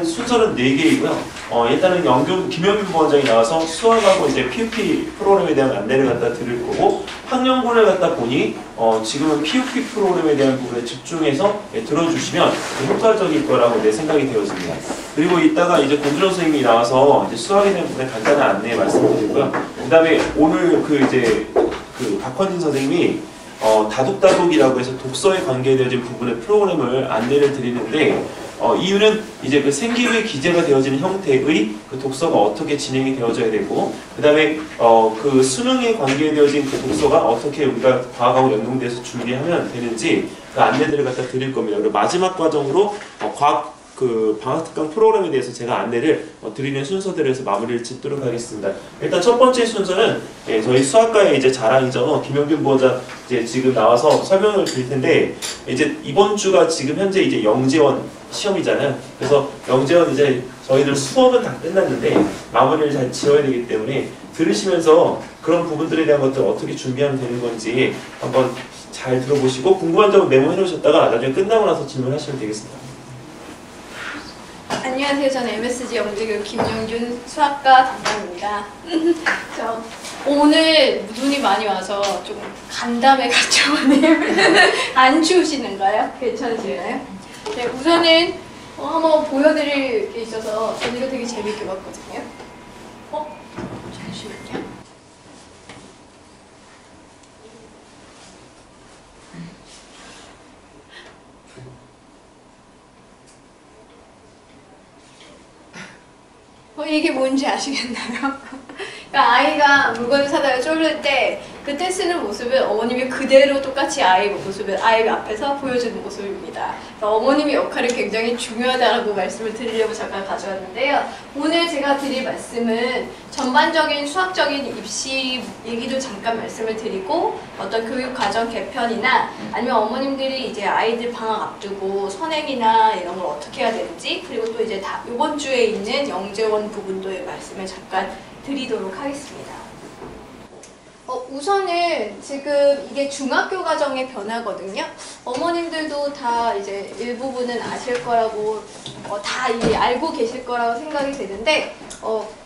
일단은 순서는 4개이고요. 일단은 김영균 부원장이 나와서 수학하고 이제 PUP 프로그램에 대한 안내를 갖다 드릴 거고, 학년군을 갖다 보니 지금은 PUP 프로그램에 대한 부분에 집중해서 들어주시면 효과적일 거라고 내 생각이 되어집니다. 그리고 이따가 이제 권준호 선생님이 나와서 이제 수학에 대한 부분에 간단한 안내 말씀드리고요. 그 다음에 오늘 박헌진 선생님이 다독다독이라고 해서 독서에 관계되어진 부분의 프로그램을 안내를 드리는데, 이유는 이제 그 생기부에 기재가 되어지는 형태의 그 독서가 어떻게 진행이 되어져야 되고, 그 다음에 그 수능에 관계되어진 그 독서가 어떻게 우리가 과학하고 연동돼서 준비하면 되는지 그 안내들을 갖다 드릴 겁니다. 그리고 마지막 과정으로 과학 그 방학특강 프로그램에 대해서 제가 안내를 드리는 순서대로 해서 마무리를 짓도록 하겠습니다. 일단 첫 번째 순서는 저희 수학과의 이제 자랑이죠. 김영균 부원장 이제 지금 나와서 설명을 드릴 텐데, 이제 이번 주가 지금 현재 이제 영재원 시험이잖아요. 그래서 영재원 이제 저희들 수업은 다 끝났는데 마무리를 잘 지어야 되기 때문에 들으시면서 그런 부분들에 대한 것들 어떻게 준비하면 되는 건지 한번 잘 들어보시고, 궁금한 점은 메모해 놓으셨다가 나중에 끝나고 나서 질문하시면 되겠습니다. 안녕하세요. 저는 MSG 영재교육 김영균 수학과 담당입니다. 저 오늘 눈이 많이 와서 조금 간담회같죠. 안 추우시는가요? 괜찮으신가요? 네, 우선은 한번 보여드릴 게 있어서 저는 이거 되게 재밌게 봤거든요. 잠시만요. 이게 뭔지 아시겠나요? 그러니까 아이가 물건을 사다가 쫄릴 때 그때 쓰는 모습을 어머님이 그대로 똑같이 아이 모습을 아이 앞에서 보여주는 모습입니다. 그러니까 어머님의 역할이 굉장히 중요하다고 말씀을 드리려고 잠깐 가져왔는데요. 오늘 제가 드릴 말씀은 전반적인 수학적인 입시 얘기도 잠깐 말씀을 드리고, 어떤 교육 과정 개편이나 아니면 어머님들이 이제 아이들 방학 앞두고 선행이나 이런 걸 어떻게 해야 되는지, 그리고 또 이제 이번 주에 있는 영재원 부분도의 말씀을 잠깐 드리도록 하겠습니다. 우선은 지금 이게 중학교 과정의 변화거든요. 어머님들도 다 이제 일부분은 아실 거라고 다 알고 계실 거라고 생각이 되는데,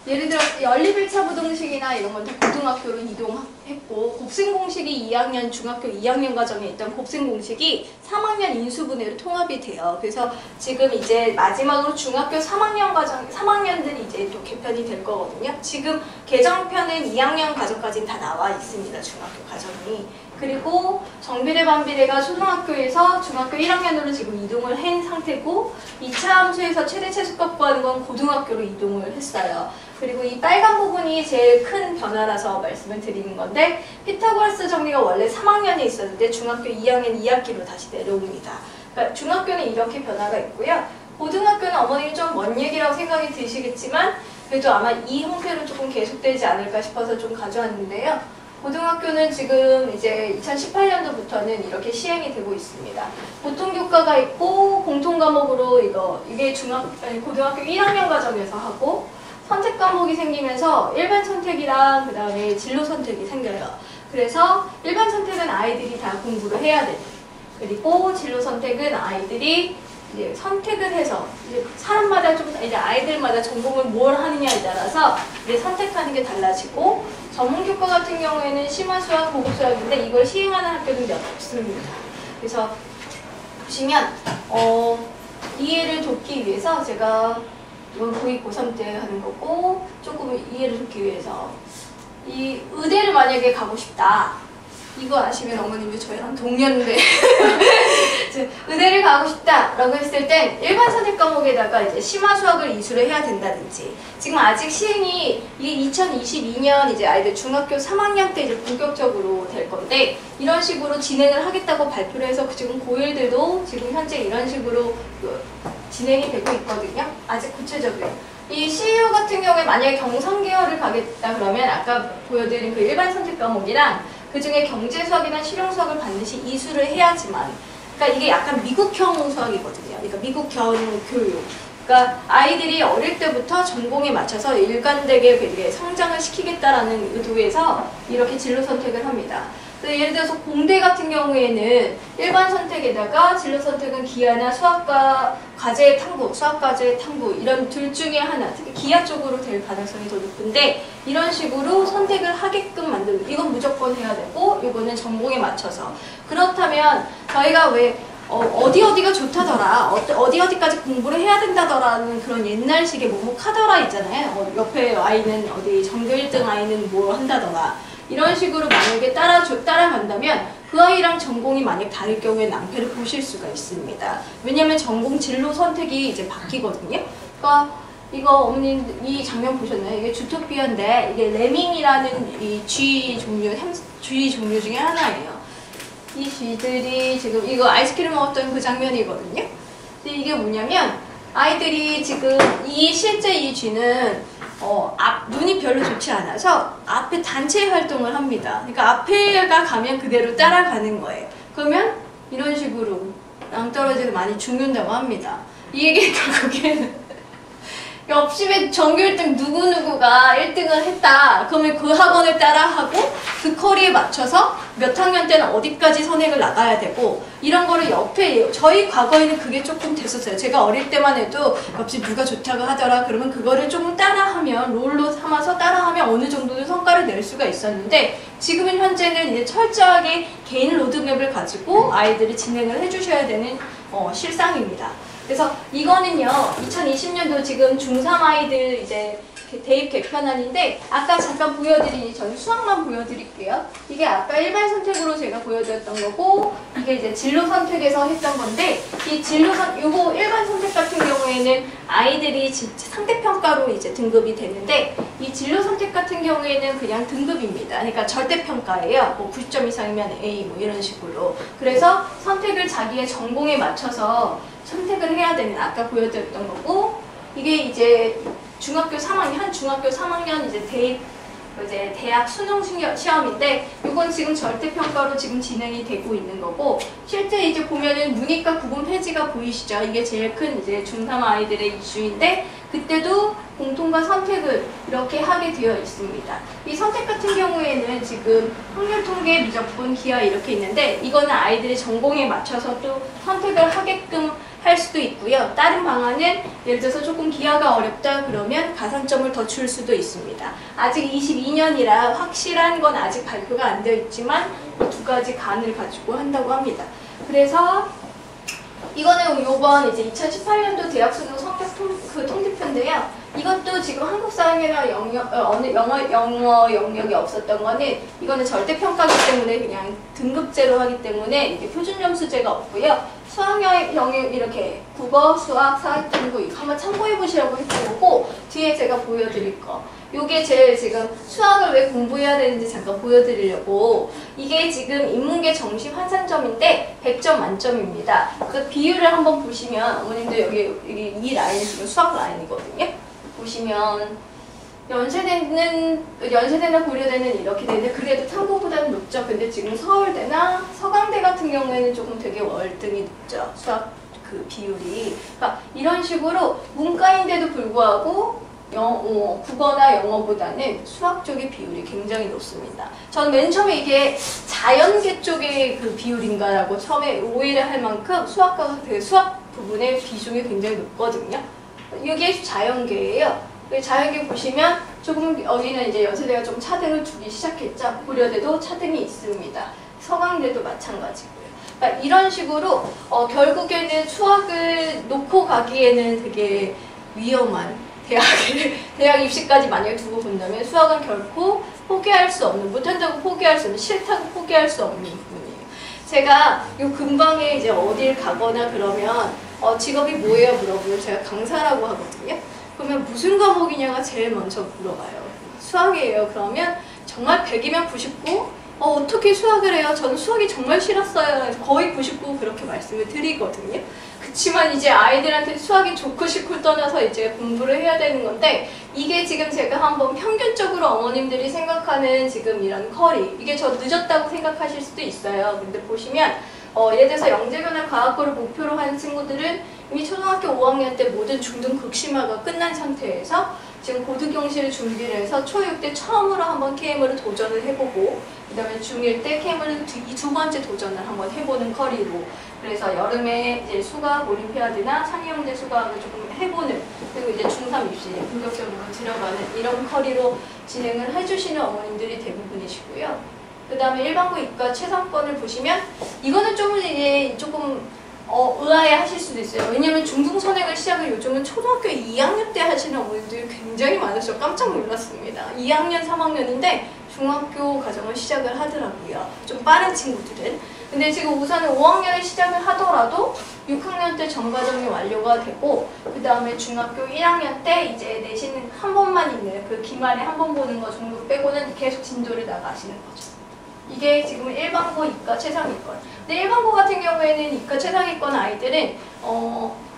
예를 들어 연립1차 부등식이나 이런 건 다 고등학교로 이동했고, 곱셈공식이 2학년 중학교 2학년 과정에 있던 곱셈공식이 3학년 인수분해로 통합이 돼요. 그래서 지금 이제 마지막으로 중학교 3학년 과정 3학년들이 이제 또 개편이 될 거거든요. 지금 개정편은 2학년 과정까지는 다 나와 있습니다. 중학교 과정이. 그리고 정비례 반비례가 초등학교에서 중학교 1학년으로 지금 이동을 한 상태고, 2차 함수에서 최대 최소값 구하는 건 고등학교로 이동을 했어요. 그리고 이 빨간 부분이 제일 큰 변화라서 말씀을 드리는 건데, 피타고라스 정리가 원래 3학년에 있었는데 중학교 2학년 2학기로 다시 내려옵니다. 그러니까 중학교는 이렇게 변화가 있고요. 고등학교는 어머님이 좀 먼 얘기라고 생각이 드시겠지만 그래도 아마 이 형태로 조금 계속되지 않을까 싶어서 좀 가져왔는데요. 고등학교는 지금 이제 2018년도부터는 이렇게 시행이 되고 있습니다. 보통교과가 있고, 공통과목으로 이게 고등학교 1학년 과정에서 하고, 선택 과목이 생기면서 일반 선택이랑 그 다음에 진로 선택이 생겨요. 그래서 일반 선택은 아이들이 다 공부를 해야 돼요. 그리고 진로 선택은 아이들이 이제 선택을 해서 이제 사람마다 좀 이제 아이들마다 전공을 뭘 하느냐에 따라서 이제 선택하는 게 달라지고, 전문교과 같은 경우에는 심화수학, 고급수학인데 이걸 시행하는 학교는 몇 없습니다. 그래서 보시면 이해를 돕기 위해서 제가 이건 고2, 고3 때 하는 거고, 조금 이해를 돕기 위해서 이 의대를 만약에 가고 싶다. 이거 아시면 어머님이 저희랑 동년배 의대를 가고 싶다라고 했을 땐 일반 선택 과목에다가 이제 심화수학을 이수를 해야 된다든지, 지금 아직 시행이 이게 2022년 이제 아이들 중학교 3학년 때 이제 본격적으로 될 건데, 이런 식으로 진행을 하겠다고 발표를 해서 지금 고1들도 지금 현재 이런 식으로 진행이 되고 있거든요. 아직 구체적으로. 이 CU 같은 경우에 만약에 경성 계열을 가겠다 그러면 아까 보여드린 그 일반 선택 과목이랑 그 중에 경제수학이나 실용수학을 반드시 이수를 해야지만, 그러니까 이게 약간 미국형 수학이거든요. 그러니까 미국형 교육. 그러니까 아이들이 어릴 때부터 전공에 맞춰서 일관되게 성장을 시키겠다라는 의도에서 이렇게 진로 선택을 합니다. 그래서 예를 들어서 공대 같은 경우에는 일반 선택에다가 진로 선택은 기하나 수학과 과제 탐구, 수학 과제 탐구 이런 둘 중에 하나, 특히 기하 쪽으로 될 가능성이 더 높은데 이런 식으로 선택을 하게끔 만들고 이건 무조건 해야 되고 이거는 전공에 맞춰서 그렇다면 저희가 왜 어디가 좋다더라, 어디까지 공부를 해야 된다더라는 그런 옛날식의 뭐하더라 있잖아요. 옆에 아이는 어디 전교 1등 아이는 뭐 한다더라. 이런 식으로 만약에 따라간다면 그 아이랑 전공이 만약 다를 경우에 낭패를 보실 수가 있습니다. 왜냐면 전공 진로 선택이 이제 바뀌거든요. 그러니까 이거 어머님 이 장면 보셨나요? 이게 주토피아인데 이게 레밍이라는 이 쥐 종류 중에 하나예요. 이 쥐들이 지금 이거 아이스크림 먹었던 그 장면이거든요. 근데 이게 뭐냐면 아이들이 지금 실제 이 쥐는 눈이 별로 좋지 않아서 앞에 단체 활동을 합니다. 그러니까 앞에가 가면 그대로 따라가는 거예요. 그러면 이런 식으로 낭떠러지도 많이 죽는다고 합니다. 이 얘기 결국에는 옆집에 전교 1등 누구누구가 1등을 했다. 그러면 그 학원을 따라하고 그 커리에 맞춰서 몇 학년 때는 어디까지 선행을 나가야 되고 이런 거를 옆에 저희 과거에는 그게 조금 됐었어요. 제가 어릴 때만 해도 옆집 누가 좋다고 하더라. 그러면 그거를 조금 따라하면 롤로 삼아서 따라하면 어느 정도는 성과를 낼 수가 있었는데 지금은 현재는 이제 철저하게 개인 로드맵을 가지고 아이들이 진행을 해주셔야 되는 실상입니다. 그래서 이거는요 2020년도 지금 중3 아이들 이제 대입 개편안인데 아까 잠깐 보여드린 저는 수학만 보여드릴게요. 이게 아까 일반 선택으로 제가 보여드렸던 거고 이게 이제 진로 선택에서 했던 건데 이 요거 일반 선택 같은 경우에는 아이들이 상대평가로 이제 등급이 되는데 이 진로 선택 같은 경우에는 그냥 등급입니다. 그러니까 절대평가예요. 뭐 90점 이상이면 A 뭐 이런 식으로. 그래서 선택을 자기의 전공에 맞춰서 선택을 해야 되는 아까 보여드렸던 거고 이게 이제 중학교 3학년 이제 대학 수능 시험인데 이건 지금 절대평가로 지금 진행이 되고 있는 거고 실제 이제 보면은 문이과 구분 폐지가 보이시죠? 이게 제일 큰 이제 중3 아이들의 이슈인데 그때도 공통과 선택을 이렇게 하게 되어 있습니다. 이 선택 같은 경우에는 지금 확률 통계, 미적분, 기하 이렇게 있는데 이거는 아이들의 전공에 맞춰서 또 선택을 하게끔 할 수도 있고요. 다른 방안은 예를 들어서 조금 기하가 어렵다 그러면 가산점을 더 줄 수도 있습니다. 아직 22년이라 확실한 건 아직 발표가 안 되어 있지만 두 가지 간을 가지고 한다고 합니다. 그래서 이거는 요번 이제 2018년도 대학수능 성적 통지표인데요. 이것도 지금 한국사회나 영어 영역이 없었던 거는 이거는 절대평가기 때문에 그냥 등급제로 하기 때문에 이게 표준점수제가 없고요. 수학 영역 이렇게 국어, 수학, 사회 탐구 이거 한번 참고해 보시라고 했던 거고 뒤에 제가 보여드릴 거 요게 제일 지금 수학을 왜 공부해야 되는지 잠깐 보여드리려고 이게 지금 인문계 정시 환산점인데 100점 만점입니다. 그 비율을 한번 보시면 어머님들 여기 이 라인이 지금 수학 라인이거든요. 보시면 연세대나 고려대는 이렇게 되는데 그래도 탐구보다는 높죠. 근데 지금 서울대나 서강대 같은 경우에는 조금 되게 월등히 높죠. 수학 그 비율이. 그러니까 이런 식으로 문과인데도 불구하고 국어나 영어보다는 수학 쪽의 비율이 굉장히 높습니다. 전 맨 처음에 이게 자연계 쪽의 그 비율인가라고 처음에 오해를 할 만큼 수학과 그 수학 부분의 비중이 굉장히 높거든요. 이게 자연계예요. 자연계 보시면 조금 여기는 이제 연세대가 좀 차등을 두기 시작했죠. 고려대도 차등이 있습니다. 서강대도 마찬가지고요. 그러니까 이런 식으로 결국에는 수학을 놓고 가기에는 되게 위험한 대학 입시까지 만약에 두고 본다면 수학은 결코 포기할 수 없는, 못한다고 포기할 수 없는, 싫다고 포기할 수 없는 부분이에요. 제가 요 근방에 이제 어딜 가거나 그러면 직업이 뭐예요? 물어보면 제가 강사라고 하거든요. 그러면 무슨 과목이냐가 제일 먼저 물어봐요. 수학이에요. 그러면 정말 100이면 99? 어떻게 수학을 해요? 저는 수학이 정말 싫었어요. 거의 99 그렇게 말씀을 드리거든요. 그치만 이제 아이들한테 수학이 좋고 싫고 떠나서 이제 공부를 해야 되는 건데 이게 지금 제가 한번 평균적으로 어머님들이 생각하는 지금 이런 커리 이게 저 늦었다고 생각하실 수도 있어요. 근데 보시면 예를 들어서 영재교나 과학고를 목표로 하는 친구들은 이미 초등학교 5학년 때 모든 중등 극심화가 끝난 상태에서 지금 고등경시를 준비를 해서 초6 때 처음으로 한번 KM을 도전을 해보고 그 다음에 중1 때 KM을 두 번째 도전을 한번 해보는 커리로 그래서 여름에 이제 수학 올림피아드나 창의영재 수학을 조금 해보는 그리고 이제 중3 입시에 본격적으로 들어가는 이런 커리로 진행을 해주시는 어머님들이 대부분이시고요. 그 다음에 일반고 이과 최상권을 보시면 이거는 좀 이제 조금 의아해 하실 수도 있어요. 왜냐면 중등선행을 시작을 요즘은 초등학교 2학년 때 하시는 어머님들이 굉장히 많으셔서 깜짝 놀랐습니다. 2학년, 3학년인데 중학교 과정을 시작을 하더라고요. 좀 빠른 친구들은. 근데 지금 우선은 5학년에 시작을 하더라도 6학년 때 전과정이 완료가 되고 그 다음에 중학교 1학년 때 이제 내신 한 번만 있는 그 기말에 한 번 보는 거 정도 빼고는 계속 진도를 나가시는 거죠. 이게 지금 일반고, 이과, 최상위권. 근데 일반고 같은 경우에는 이과, 최상위권 아이들은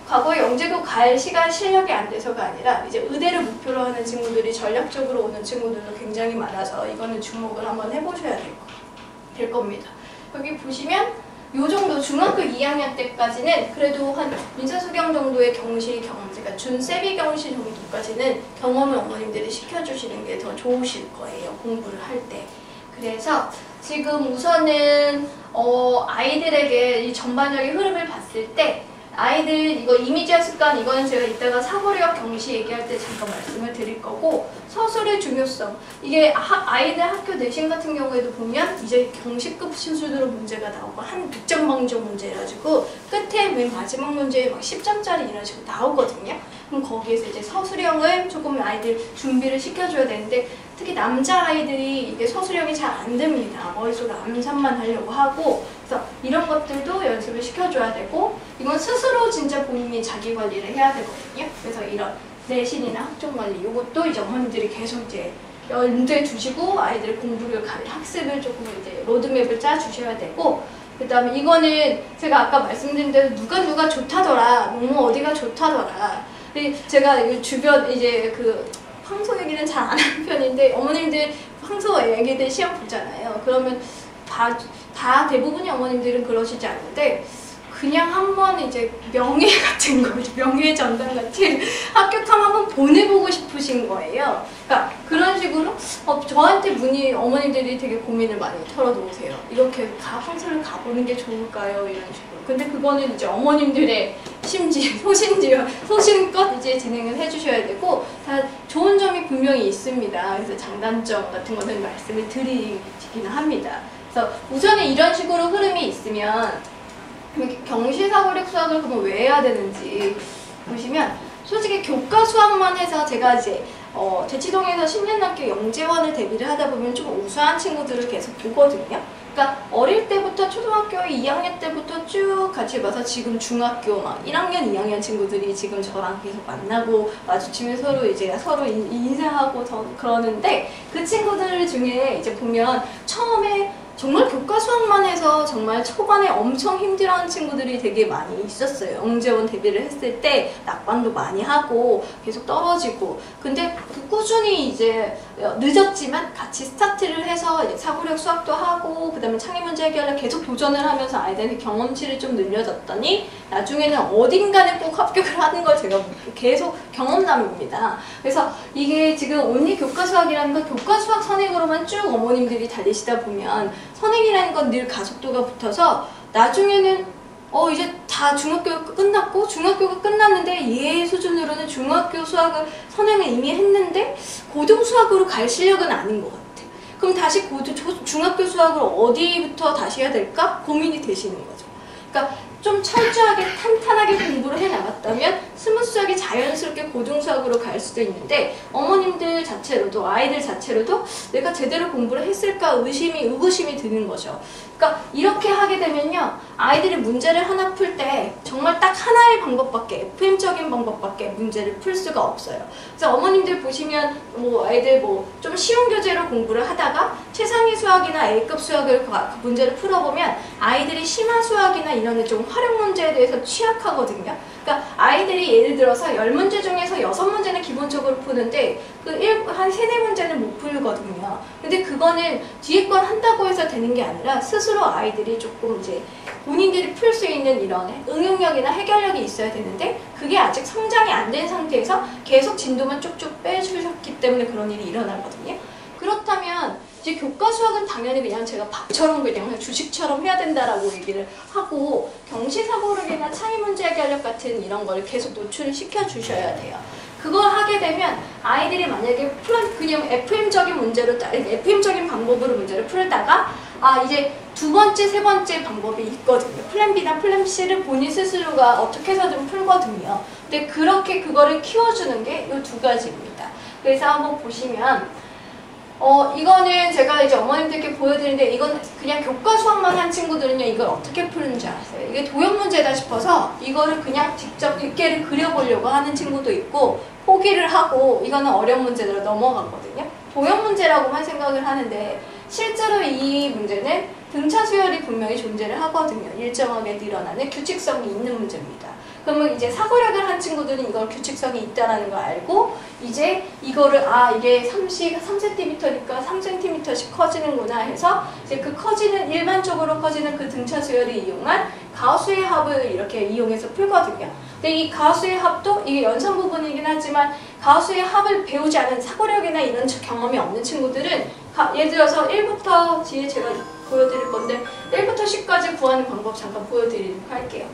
과거에 영재고 갈 시간 실력이 안 돼서가 아니라 이제 의대를 목표로 하는 친구들이 전략적으로 오는 친구들도 굉장히 많아서 이거는 주목을 한번 해보셔야 될 겁니다. 여기 보시면 요 정도 중학교 2학년 때까지는 그래도 한 민사수경 정도의 경시, 그러니까 준세비 경시 정도까지는 경험을 어머님들이 시켜주시는 게 더 좋으실 거예요. 공부를 할 때. 그래서 지금 우선은 아이들에게 이 전반적인 흐름을 봤을 때 아이들 이거 이미지와 습관 이거는 제가 이따가 사고력 경시 얘기할 때 잠깐 말씀을 드릴 거고 서술의 중요성 이게 아이들 학교 내신 같은 경우에도 보면 이제 경시급 수준으로 문제가 나오고 한 100점 방정 문제 해가지고 끝에 맨 마지막 문제에 막 10점짜리 이런 식으로 나오거든요. 그럼 거기에서 이제 서술형을 조금 아이들 준비를 시켜줘야 되는데 특히 남자아이들이 이게 서술형이 잘 안 됩니다. 머릿속에 암산만 하려고 하고 그래서 이런 것들도 연습을 시켜줘야 되고 이건 스스로 진짜 본인이 자기 관리를 해야 되거든요. 그래서 이런 내신이나 학종 관리 이것도 이제 어머님들이 계속 이제 염두에 두시고 아이들 공부를 학습을 조금 이제 로드맵을 짜 주셔야 되고 그 다음에 이거는 제가 아까 말씀드린 대로 누가 좋다더라 어디가 좋다더라 제가 주변 이제 그 황소 얘기는 잘 안 하는 편인데 어머님들 황소 애기들 시험 보잖아요. 그러면 다 대부분의 어머님들은 그러시지 않는데 그냥 한번 이제 명예 같은 거, 명예 전당 같이 합격하면 한번 보내보고 싶으신 거예요. 그러니까 그런 식으로 저한테 어머님들이 되게 고민을 많이 털어놓으세요. 이렇게 황소를 가보는 게 좋을까요? 이런 식으로. 근데 그거는 이제 어머님들의 소신껏 이제 진행을 해주셔야 되고 다 좋은 점이 분명히 있습니다. 그래서 장단점 같은 거는 말씀을 드리기는 합니다. 그래서 우선은 이런 식으로 흐름이 있으면 경시사고력 수학을 그러면 왜 해야 되는지 보시면 솔직히 교과 수학만 해서 제가 이제 대치동에서 10년 넘게 영재원을 대비를 하다 보면 좀 우수한 친구들을 계속 보거든요. 그러니까 어릴 때부터 초등학교 2학년 때부터 쭉 같이 봐서 지금 중학교 막 1학년, 2학년 친구들이 지금 저랑 계속 만나고 마주치면 서로 인사하고 그러는데 그 친구들 중에 이제 보면 처음에 정말 교과 수학만 해서 정말 초반에 엄청 힘들어하는 친구들이 되게 많이 있었어요. 영재원 대비를 했을 때 낙방도 많이 하고 계속 떨어지고 근데 꾸준히 이제 늦었지만 같이 스타트를 해서 이제 사고력 수학도 하고 그 다음에 창의문제 해결을 계속 도전을 하면서 아이들의 경험치를 좀 늘려줬더니 나중에는 어딘가는 꼭 합격을 하는 걸 제가 계속 경험담입니다. 그래서 이게 지금 온리 교과 수학이라는 건 교과 수학 선행으로만 쭉 어머님들이 달리시다 보면 선행이라는 건 늘 가속도가 붙어서 나중에는 이제 다 중학교가 끝났고 중학교가 끝났는데 얘 수준으로는 중학교 수학을 선행을 이미 했는데 고등 수학으로 갈 실력은 아닌 것 같아. 그럼 다시 중학교 수학을 어디부터 다시 해야 될까? 고민이 되시는 거죠. 그러니까 좀 철저하게 탄탄하게 공부를 해나갔다면 스무스하게 자연스럽게 고등수학으로 갈 수도 있는데 어머님들 자체로도 아이들 자체로도 내가 제대로 공부를 했을까 의구심이 드는 거죠. 그러니까 이렇게 하게 되면요 아이들이 문제를 하나 풀 때 정말 딱 하나의 방법밖에 FM적인 방법밖에 문제를 풀 수가 없어요. 그래서 어머님들 보시면 아이들 좀 쉬운 교재로 공부를 하다가 최상위 수학이나 A급 수학을 그 문제를 풀어보면 아이들이 심화 수학이나 이런 좀 활용 문제에 대해서 취약하거든요. 그러니까 그러니까 아이들이 예를 들어서 10문제 중에서 6문제는 기본적으로 푸는데 한 3, 4문제는 못 풀거든요. 근데 그거는 뒤에 걸 한다고 해서 되는 게 아니라 스스로 아이들이 조금 이제 본인들이 풀 수 있는 이런 응용력이나 해결력이 있어야 되는데 그게 아직 성장이 안 된 상태에서 계속 진도만 쭉쭉 빼주셨기 때문에 그런 일이 일어나거든요. 그렇다면 이제 교과 수학은 당연히 그냥 제가 밥처럼 그냥 주식처럼 해야 된다라고 얘기를 하고 경시사고력이나 차이문제 해결력 같은 이런 걸 계속 노출을 시켜주셔야 돼요. 그걸 하게 되면 아이들이 만약에 그냥 FM적인 문제로 FM적인 방법으로 문제를 풀다가 이제 두 번째, 세 번째 방법이 있거든요. 플랜 B나 플랜 C를 본인 스스로가 어떻게 해서든 풀거든요. 근데 그렇게 그거를 키워주는 게 이 두 가지입니다. 그래서 한번 보시면 이거는 제가 이제 어머님들께 보여드리는데 이건 그냥 교과 수학만 한 친구들은요 이걸 어떻게 푸는지 아세요? 이게 도형 문제다 싶어서 이거를 그냥 직접 입계를 그려보려고 하는 친구도 있고 포기를 하고 이거는 어려운 문제로 넘어가거든요. 도형 문제라고만 생각을 하는데 실제로 이 문제는 등차 수열이 분명히 존재를 하거든요. 일정하게 늘어나는 규칙성이 있는 문제입니다. 그러면 이제 사고력을 한 친구들은 이걸 규칙성이 있다는 걸 알고 이제 이거를 이게 3cm니까 3cm씩 커지는구나 해서 이제 그 커지는 일반적으로 커지는 그 등차 수열을 이용한 가우스의 합을 이렇게 이용해서 풀거든요. 근데 이 가우스의 합도 이게 연산 부분이긴 하지만 가우스의 합을 배우지 않은 사고력이나 이런 경험이 없는 친구들은 예를 들어서 1부터 뒤에 제가 보여드릴 건데 1부터 10까지 구하는 방법 잠깐 보여드리도록 할게요.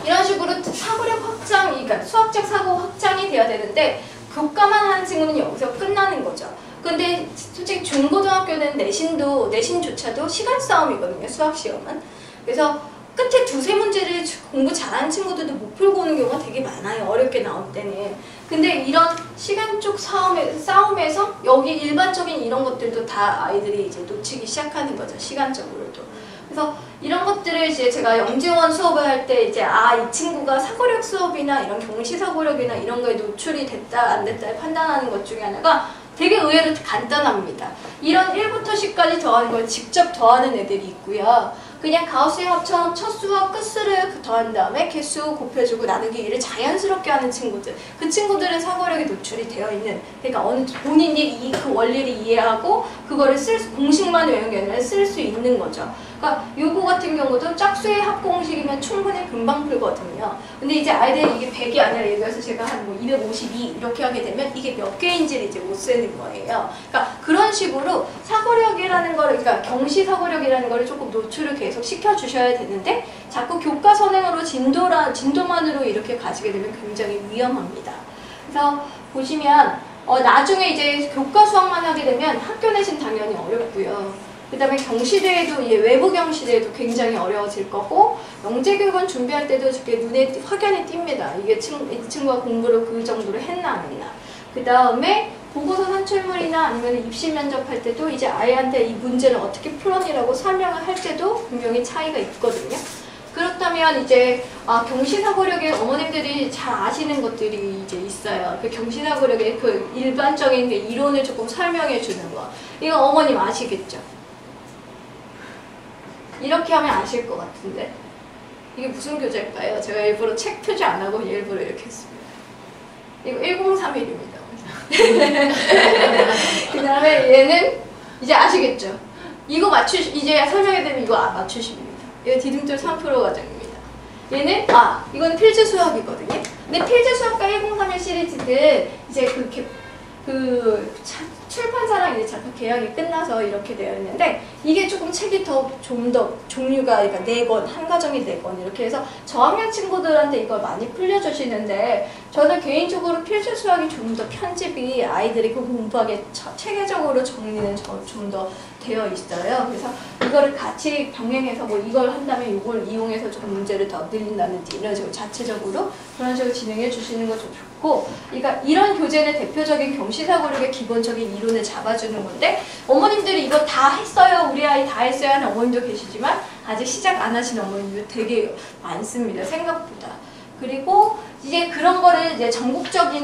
이런 식으로 사고력 확장이, 그러니까 수학적 사고 확장이 돼야 되는데 교과만 하는 친구는 여기서 끝나는 거죠. 근데 솔직히 중고등학교는 내신조차도 시간 싸움이거든요. 수학 시험은. 그래서 끝에 두세 문제를 공부 잘하는 친구들도 못 풀고 오는 경우가 되게 많아요. 어렵게 나올 때는. 근데 이런 시간적 싸움에서 여기 일반적인 이런 것들도 다 아이들이 이제 놓치기 시작하는 거죠. 시간적으로도. 그래서 이런 것들을 이제 제가 영재원 수업을 할 때 이제 이 친구가 사고력 수업이나 이런 경시 사고력이나 이런 거에 노출이 됐다 안 됐다를 판단하는 것 중에 하나가 되게 의외로 간단합니다. 이런 1부터 10까지 더하는 걸 직접 더하는 애들이 있고요. 그냥 가우스의 합처럼 첫 수와 끝수를 더한 다음에 개수 곱해주고 나누기 2를 자연스럽게 하는 친구들. 그 친구들은 사고력이 노출이 되어 있는, 그러니까 본인이 그 원리를 이해하고 그거를 공식만 외우는 게 아니라 쓸 수 있는 거죠. 그러니까 요거 같은 경우도 짝수의 합공식이면 충분히 금방 풀거든요. 근데 이제 아이들이 이게 100이 아니라 예를 들어서 제가 한 252 이렇게 하게 되면 이게 몇 개인지를 이제 못 세는 거예요. 그러니까 그런 식으로 사고력이라는 거를, 그러니까 경시 사고력이라는 거를 조금 노출을 계속 시켜주셔야 되는데 자꾸 교과 선행으로 진도만으로 이렇게 가지게 되면 굉장히 위험합니다. 그래서 보시면 나중에 이제 교과 수학만 하게 되면 학교 내신 당연히 어렵고요. 그 다음에 경시대에도, 외부 경시대에도 굉장히 어려워질 거고, 영재교육원 준비할 때도 이렇게 확연히 띕니다. 이 친구가 공부를 그 정도로 했나 안 했나. 그 다음에 보고서 산출물이나 아니면 입시 면접할 때도 이제 아이한테 이 문제를 어떻게 풀었니라고 설명을 할 때도 분명히 차이가 있거든요. 그렇다면 이제 경시사고력에 어머님들이 잘 아시는 것들이 이제 있어요. 그 경시사고력의 그 일반적인 그 이론을 조금 설명해 주는 거. 이거 어머님 아시겠죠? 이렇게 하면 아실 것 같은데. 이게 무슨 교재일까요? 제가 일부러 책 표지 안 하고 일부러 이렇게 했습니다. 이거 1031입니다. 그 다음에 얘는 이제 아시겠죠? 이거 이제 설명해드리면 이거 맞추십니다. 이거 디딤돌 3% 과정입니다. 얘는 이건 필즈 수학이거든요. 근데 필즈 수학과 1031 시리즈들 이제 출판사랑 이제 작품 계약이 끝나서 이렇게 되어 있는데 이게 조금 책이 좀 더 종류가, 그러니까 4권, 한 과정이 4권 이렇게 해서 저학년 친구들한테 이걸 많이 풀려주시는데 저는 개인적으로 필수 수학이 좀 더 편집이 아이들이 그 공부하기에 체계적으로 정리는 좀 더 되어 있어요. 그래서 이거를 같이 병행해서 이걸 한다면 이걸 이용해서 조금 문제를 더 늘린다든지 이런 식으로 자체적으로 그런 식으로 진행해 주시는 거 좀 좋고, 그러니까 이런 교재는 대표적인 경시사고력의 기본적인 이론을 잡아주는 건데 어머님들이 이거 다 했어요, 우리 아이 다 했어요 하는 어머님도 계시지만 아직 시작 안 하신 어머님도 되게 많습니다, 생각보다. 그리고 이제 그런 거를 이제 전국적인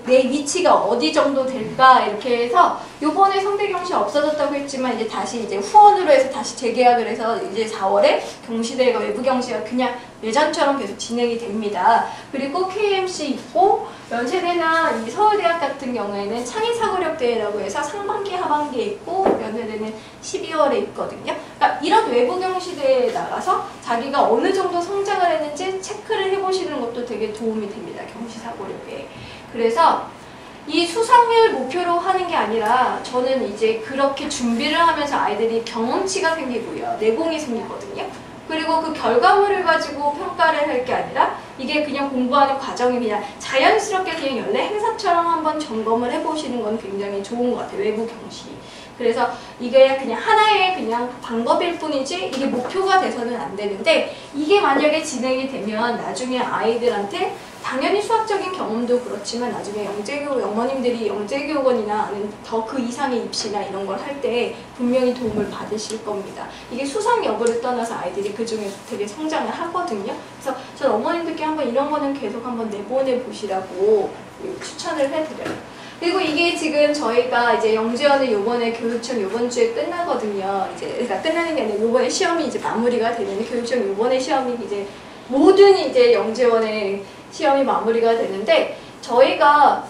내 위치가 어디 정도 될까 이렇게 해서 요번에 성대경시 없어졌다고 했지만 이제 다시 이제 후원으로 해서 다시 재계약을 해서 이제 4월에 경시대가 외부 경시가 그냥 예전처럼 계속 진행이 됩니다. 그리고 KMC 있고 연세대나 이 서울대학 같은 경우에는 창의사고력대회라고 해서 상반기 하반기에 있고 연세대는 12월에 있거든요. 그러니까 이런 외부 경시대회에 나가서 자기가 어느 정도 성장을 했는지 체크를 해보시는 것도 되게 도움이 됩니다. 경시사고력에. 그래서 이 수상을 목표로 하는 게 아니라 저는 이제 그렇게 준비를 하면서 아이들이 경험치가 생기고요. 내공이 생기거든요. 그리고 그 결과물을 가지고 평가를 할 게 아니라 이게 그냥 공부하는 과정이 그냥 자연스럽게 그냥 연례 행사처럼 한번 점검을 해보시는 건 굉장히 좋은 것 같아요. 외부 경시. 그래서 이게 그냥 하나의 그냥 방법일 뿐이지 이게 목표가 돼서는 안 되는데 이게 만약에 진행이 되면 나중에 아이들한테 당연히 수학적인 경험도 그렇지만 나중에 영재교육 어머님들이 영재교육원이나 아니면 더 그 이상의 입시나 이런 걸 할 때 분명히 도움을 받으실 겁니다. 이게 수상 여부를 떠나서 아이들이 그 중에서 되게 성장을 하거든요. 그래서 전 어머님들께 한번 이런 거는 계속 한번 내보내 보시라고 추천을 해드려요. 그리고 이게 지금 저희가 이제 영재원을 요번에 교육청 요번 주에 끝나거든요. 이제 그러니까 끝나는 게 아니라 요번에 시험이 이제 마무리가 되는 교육청 요번에 시험이 이제 모든 이제 영재원의 시험이 마무리가 되는데 저희가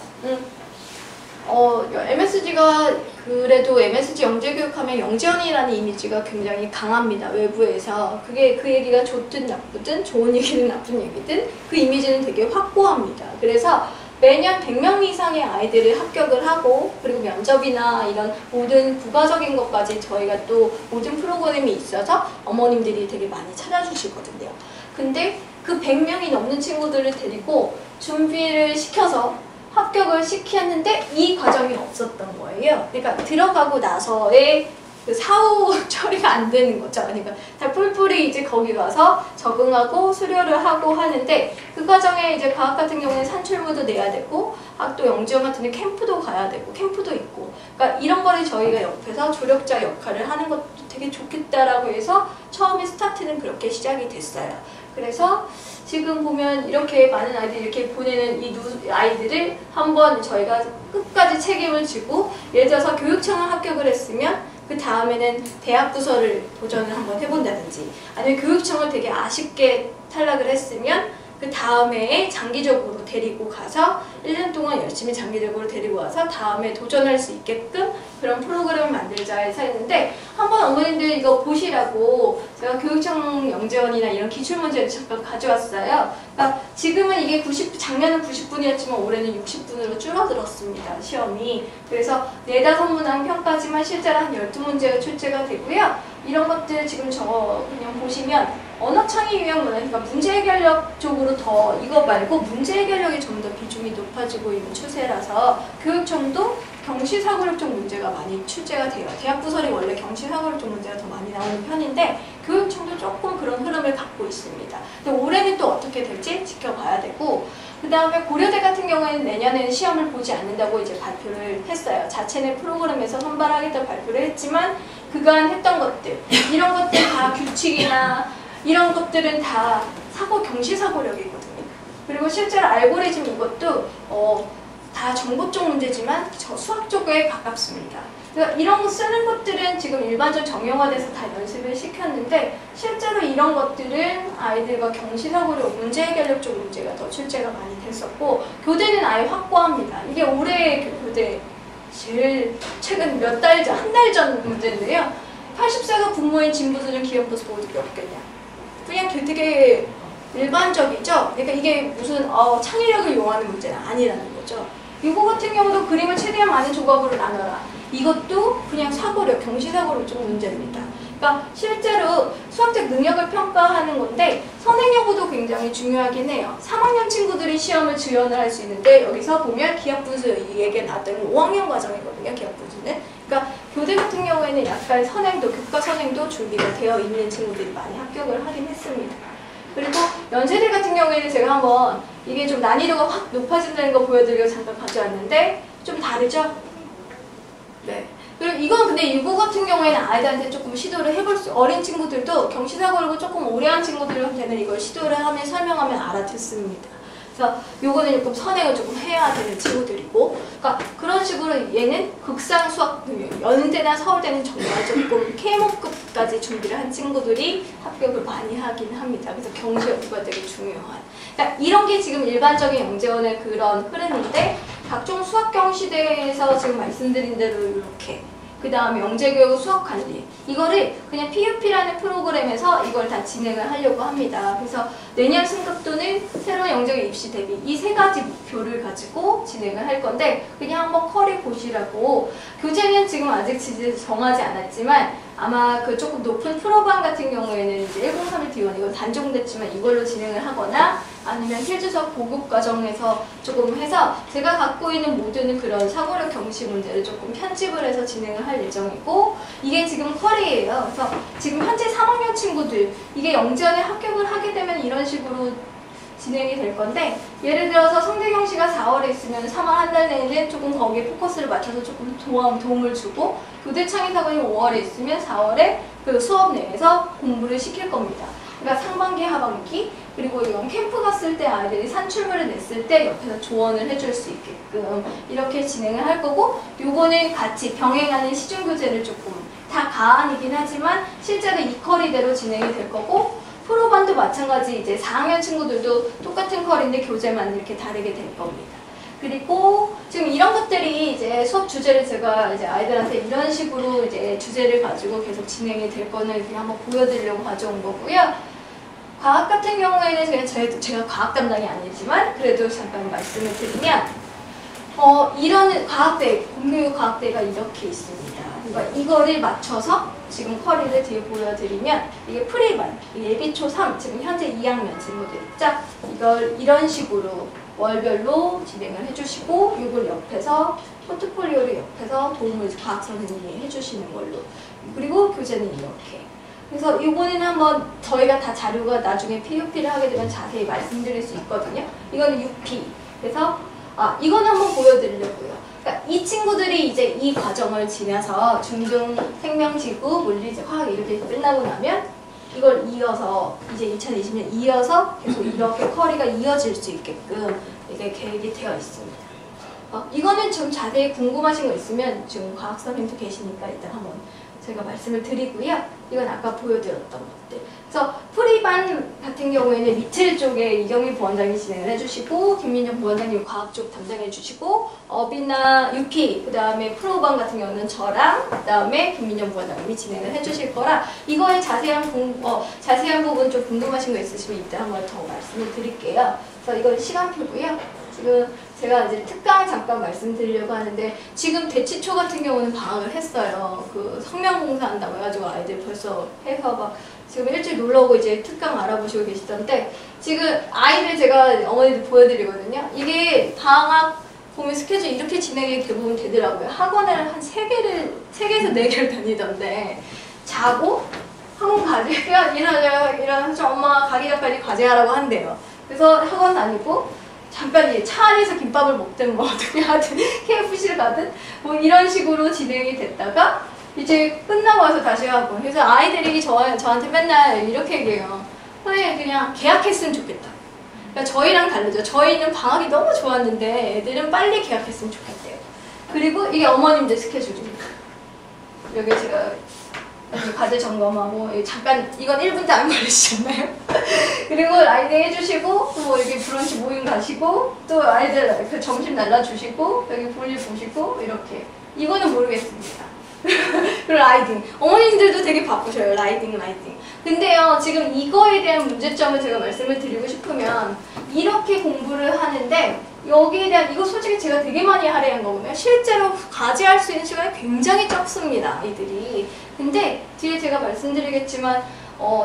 MSG가 그래도 MSG 영재교육하면 영재원이라는 이미지가 굉장히 강합니다. 외부에서. 그게 그 얘기가 좋든 나쁘든 좋은 얘기든 나쁜 얘기든 그 이미지는 되게 확고합니다. 그래서 매년 100명 이상의 아이들을 합격을 하고 그리고 면접이나 이런 모든 부가적인 것까지 저희가 또 모든 프로그램이 있어서 어머님들이 되게 많이 찾아주시거든요. 근데 그 100명이 넘는 친구들을 데리고 준비를 시켜서 합격을 시켰는데 이 과정이 없었던 거예요. 그러니까 들어가고 나서의 그 사후 처리가 안 되는 거죠. 그러니까 다 뿔뿔이 이제 거기 가서 적응하고 수료를 하고 하는데 그 과정에 이제 과학 같은 경우는 산출물도 내야 되고 또 영지원 같은 데 캠프도 가야 되고 캠프도 있고 그러니까 이런 거를 저희가 옆에서 조력자 역할을 하는 것도 되게 좋겠다라고 해서 처음에 스타트는 그렇게 시작이 됐어요. 그래서 지금 보면 이렇게 많은 아이들이 이렇게 보내는 이 아이들을 한번 저희가 끝까지 책임을 지고 예를 들어서 교육청을 합격을 했으면 그 다음에는 대학 부서를 도전을 한번 해본다든지 아니면 교육청을 되게 아쉽게 탈락을 했으면 그 다음에 장기적으로 데리고 가서 1년 동안 열심히 장기적으로 데리고 와서 다음에 도전할 수 있게끔 그런 프로그램을 만들자 해서 했는데 한번 어머님들 이거 보시라고 제가 교육청 영재원이나 이런 기출문제를 잠깐 가져왔어요. 그러니까 지금은 이게 작년은 90분이었지만 올해는 60분으로 줄어들었습니다. 시험이. 그래서 4-5문항 평가지만 실제로 한 12문제가 출제가 되고요. 이런 것들 지금 그냥 보시면 언어창의 유형 문항, 그러니까 문제 해결력 쪽으로 더 이거 말고 문제 해결력이 좀 더 비중이 높아지고 있는 추세라서 교육청도 경시사고력 쪽 문제가 많이 출제가 돼요. 대학부설이 원래 경시사고력 쪽 문제가 더 많이 나오는 편인데 교육청도 조금 그런 흐름을 갖고 있습니다. 근데 올해는 또 어떻게 될지 지켜봐야 되고 그 다음에 고려대 같은 경우에는 내년에는 시험을 보지 않는다고 이제 발표를 했어요. 자체내 프로그램에서 선발하겠다고 발표를 했지만 그간 했던 것들 이런 것들 다 규칙이나 이런 것들은 다 경시사고력이거든요. 그리고 실제로 알고리즘 이것도 다 정보 쪽 문제지만 수학 쪽에 가깝습니다. 그러니까 이런 거 쓰는 것들은 지금 일반적 정형화돼서 다 연습을 시켰는데 실제로 이런 것들은 아이들과 경시사고력, 문제 해결력 쪽 문제가 더 출제가 많이 됐었고 교대는 아예 확고합니다. 이게 올해 교대 제일 최근 몇 달 전, 한 달 전 문제인데요. 80세가 부모인 진부수는 기억부수 보여드리 없겠냐. 그냥 되게 일반적이죠. 그러니까 이게 무슨 창의력을 요하는 문제는 아니라는 거죠. 이거 같은 경우도 그림을 최대한 많은 조각으로 나눠라. 이것도 그냥 사고력, 경시사고력 쪽 문제입니다. 그러니까 실제로 수학적 능력을 평가하는 건데 선행 여부도 굉장히 중요하긴 해요. 3학년 친구들이 시험을 지원을 할 수 있는데 여기서 보면 기하분수 얘기가 나왔던 5학년 과정이거든요. 기하분수는. 그러니까 교대 같은 경우에는 약간 교과 선행도 준비가 되어 있는 친구들이 많이 합격을 하긴 했습니다. 그리고 연세대 같은 경우에는 제가 한번 이게 좀 난이도가 확 높아진다는 거 보여드리려고 잠깐 가져왔는데 좀 다르죠? 네. 그리고 이건 근데 유고 같은 경우에는 아이들한테 조금 시도를 해볼 어린 친구들도 경시사고력을 조금 오래 한 친구들한테는 이걸 시도를 하면 설명하면 알아듣습니다. 그래서 요거는 조금 선행을 조금 해야 되는 친구들이고 그러니까 그런 식으로 얘는 극상 수학 능력 연대나 서울대는 정말 조금 K목급 까지 준비를 한 친구들이 합격을 많이 하긴 합니다. 그래서 경시 여부가 되게 중요한. 그러니까 이런 게 지금 일반적인 영재원의 그런 흐름인데 각종 수학 경시대에서 지금 말씀드린 대로 이렇게 그 다음에 영재교육 수학관리 이거를 그냥 PUP라는 프로그램에서 이걸 다 진행을 하려고 합니다. 그래서 내년 승급도는 새로운 영재교육 입시 대비 이 세 가지 목표를 가지고 진행을 할 건데 그냥 한번 커리 보시라고 교재는 지금 아직 정하지 않았지만 아마 그 조금 높은 프로반 같은 경우에는 이제 1031D1 이건 단종됐지만 이걸로 진행을 하거나 아니면 필주석 보급 과정에서 조금 해서 제가 갖고 있는 모든 그런 사고력 경시 문제를 조금 편집을 해서 진행을 할 예정이고 이게 지금 쿼리예요. 그래서 지금 현재 3학년 친구들 이게 영재원에 합격을 하게 되면 이런 식으로 진행이 될 건데 예를 들어서 성대경시가 4월에 있으면 3월 한 달 내에는 조금 거기에 포커스를 맞춰서 조금 도움을 주고 교대창의사관이 5월에 있으면 4월에 그 수업 내에서 공부를 시킬 겁니다. 그러니까 상반기, 하반기 그리고 이건 캠프 갔을 때 아이들이 산출물을 냈을 때 옆에서 조언을 해줄 수 있게끔 이렇게 진행을 할 거고 요거는 같이 병행하는 시중교재를 조금 다 가안이긴 하지만 실제로 이커리대로 진행이 될 거고 프로반도 마찬가지 이제 4학년 친구들도 똑같은 컬인데 교재만 이렇게 다르게 될 겁니다. 그리고 지금 이런 것들이 이제 수업 주제를 제가 이제 아이들한테 이런 식으로 이제 주제를 가지고 계속 진행이 될 거는 그냥 한번 보여드리려고 가져온 거고요. 과학 같은 경우에는 제가 과학 담당이 아니지만 그래도 잠깐 말씀을 드리면 이런 과학대, 공교육 과학대가 이렇게 있습니다. 그러니까 이거를 맞춰서 지금 쿼리를 뒤에 보여드리면 이게 프리반, 예비초 3, 지금 현재 2학년 친구들 자 이걸 이런 식으로 월별로 진행을 해주시고 이걸 옆에서 포트폴리오를 옆에서 도움을 과학 선생님이 해주시는 걸로 그리고 교재는 이렇게 그래서 이거는 한번 저희가 다 자료가 나중에 PUP를 하게 되면 자세히 말씀드릴 수 있거든요. 이거는 UP 그래서 이거는 한번 보여드리려고요. 그러니까 이 친구들이 이제 이 과정을 지나서 중등 생명지구, 물리적, 화학 이렇게 끝나고 나면 이걸 이어서 이제 2020년 이어서 계속 이렇게 쿼리가 이어질 수 있게끔 이게 계획이 되어 있습니다. 이거는 좀 자세히 궁금하신 거 있으면 지금 과학 선생님도 계시니까 일단 한번 제가 말씀을 드리고요. 이건 아까 보여드렸던 것들. 그래서 프리반 같은 경우에는 리틀 쪽에 이경민 부원장이 진행을 해주시고 김민정 부원장님 과학 쪽 담당해 주시고 어비나 UP 그 다음에 프로반 같은 경우는 저랑 그 다음에 김민정 부원장님이 진행을 해주실 거라 이거에 자세한 부분 좀 궁금하신 거 있으시면 이따 한번 더 말씀을 드릴게요. 그래서 이건 시간표고요. 지금 제가 이제 특강 잠깐 말씀드리려고 하는데 지금 대치초 같은 경우는 방학을 했어요. 그 성명공사 한다고 해가지고 아이들 벌써 해서 막 지금 일주일 놀러 오고 이제 특강 알아보시고 계시던데 지금 아이들 제가 어머니들 보여드리거든요. 이게 방학 보면 스케줄 이렇게 진행이 대부분 되더라고요. 학원을 한 3개에서 4개를 다니던데 자고 학원 일어나서 엄마 가기 전까지 과제하라고 한대요. 그래서 학원 다니고 잠깐 차 안에서 김밥을 먹든 뭐 어떻게 하든 KFC를 가든 뭐 이런 식으로 진행이 됐다가 이제 끝나고 와서 다시 하고 그래서 아이들이 저한테 맨날 이렇게 얘기해요. 선생님 그냥 계약했으면 좋겠다. 그러니까 저희랑 다르죠. 저희는 방학이 너무 좋았는데 애들은 빨리 계약했으면 좋겠대요. 그리고 이게 어머님들 스케줄입니다. 여기 제가 과제 점검하고 잠깐 이건 1분도 안 걸리시잖아요. 그리고 라이딩 해주시고 뭐 여기 브런치 모임 가시고 또 아이들 그 점심 날라주시고 여기 볼일 보시고 이렇게 이거는 모르겠습니다. 그리고 라이딩 어머님들도 되게 바쁘셔요. 라이딩 근데요 지금 이거에 대한 문제점을 제가 말씀을 드리고 싶으면 이렇게 공부를 하는데 여기에 대한 이거 솔직히 제가 되게 많이 할애한 거거든요. 실제로 과제할 수 있는 시간이 굉장히 적습니다. 아이들이. 근데 뒤에 제가 말씀드리겠지만